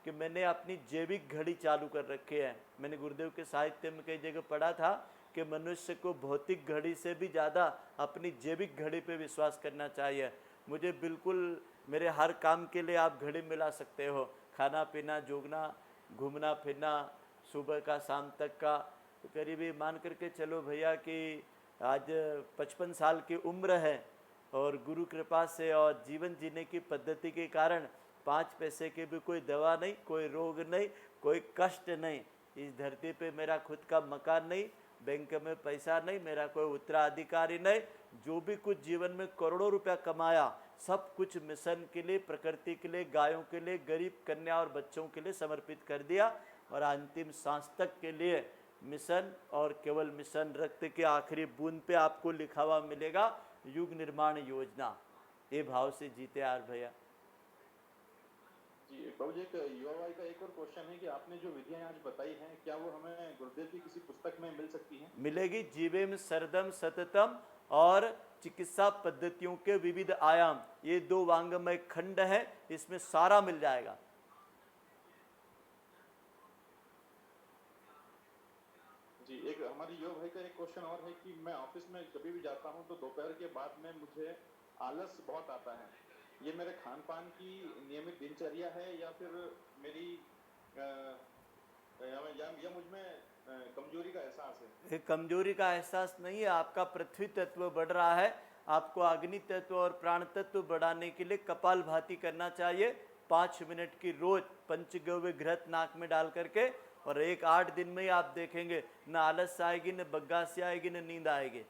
S1: कि मैंने अपनी जैविक घड़ी चालू कर रखी है। मैंने गुरुदेव के साहित्य में कई जगह पढ़ा था कि मनुष्य को भौतिक घड़ी से भी ज़्यादा अपनी जैविक घड़ी पे विश्वास करना चाहिए। मुझे बिल्कुल, मेरे हर काम के लिए आप घड़ी मिला सकते हो, खाना पीना, जोगना, घूमना फिरना, सुबह का शाम तक का। तो करीबी मान करके चलो भैया कि आज 55 साल की उम्र है और गुरु कृपा से और जीवन जीने की पद्धति के कारण 5 पैसे की भी कोई दवा नहीं, कोई रोग नहीं, कोई कष्ट नहीं। इस धरती पे मेरा खुद का मकान नहीं, बैंक में पैसा नहीं, मेरा कोई उत्तराधिकारी नहीं। जो भी कुछ जीवन में करोड़ों रुपया कमाया, सब कुछ मिशन के लिए, प्रकृति के लिए, गायों के लिए, गरीब कन्या और बच्चों के लिए समर्पित कर दिया। और अंतिम सांस तक के लिए मिशन, और केवल मिशन, रक्त के आखिरी बूंद पे आपको लिखा हुआ मिलेगा युग निर्माण योजना। ये भाव से जीते यार भैया।
S2: जी बाबू जी, एक युवा भाई का एक और क्वेश्चन है कि आपने जो विधियां आज बताई हैं, क्या वो हमें गुरुदेव की किसी पुस्तक में मिल सकती हैं?
S1: मिलेगी, जीवेम सरदम सततम और चिकित्सा पद्धतियों के विविध आयाम, ये 2 वांग्मय खंड है, इसमें सारा मिल जाएगा।
S2: जी, एक हमारी युवा भाई का एक क्वेश्चन और है कि मैं ऑफिस में कभी भी जाता हूं तो दोपहर के बाद में मुझे आलस बहुत आता है। ये मेरे खान पान की नियमित दिनचर्या है या फिर मेरी या मुझ में कमजोरी का एहसास है?
S1: ये कमजोरी का एहसास नहीं है, आपका पृथ्वी तत्व बढ़ रहा है। आपको अग्नि तत्व और प्राण तत्व बढ़ाने के लिए कपालभाति करना चाहिए 5 मिनट की रोज, पंचगव्य घृत नाक में डाल करके, और 8 दिन में ही आप देखेंगे न आलस आएगी, न बग्गासी आएगी, न नींद आएगी।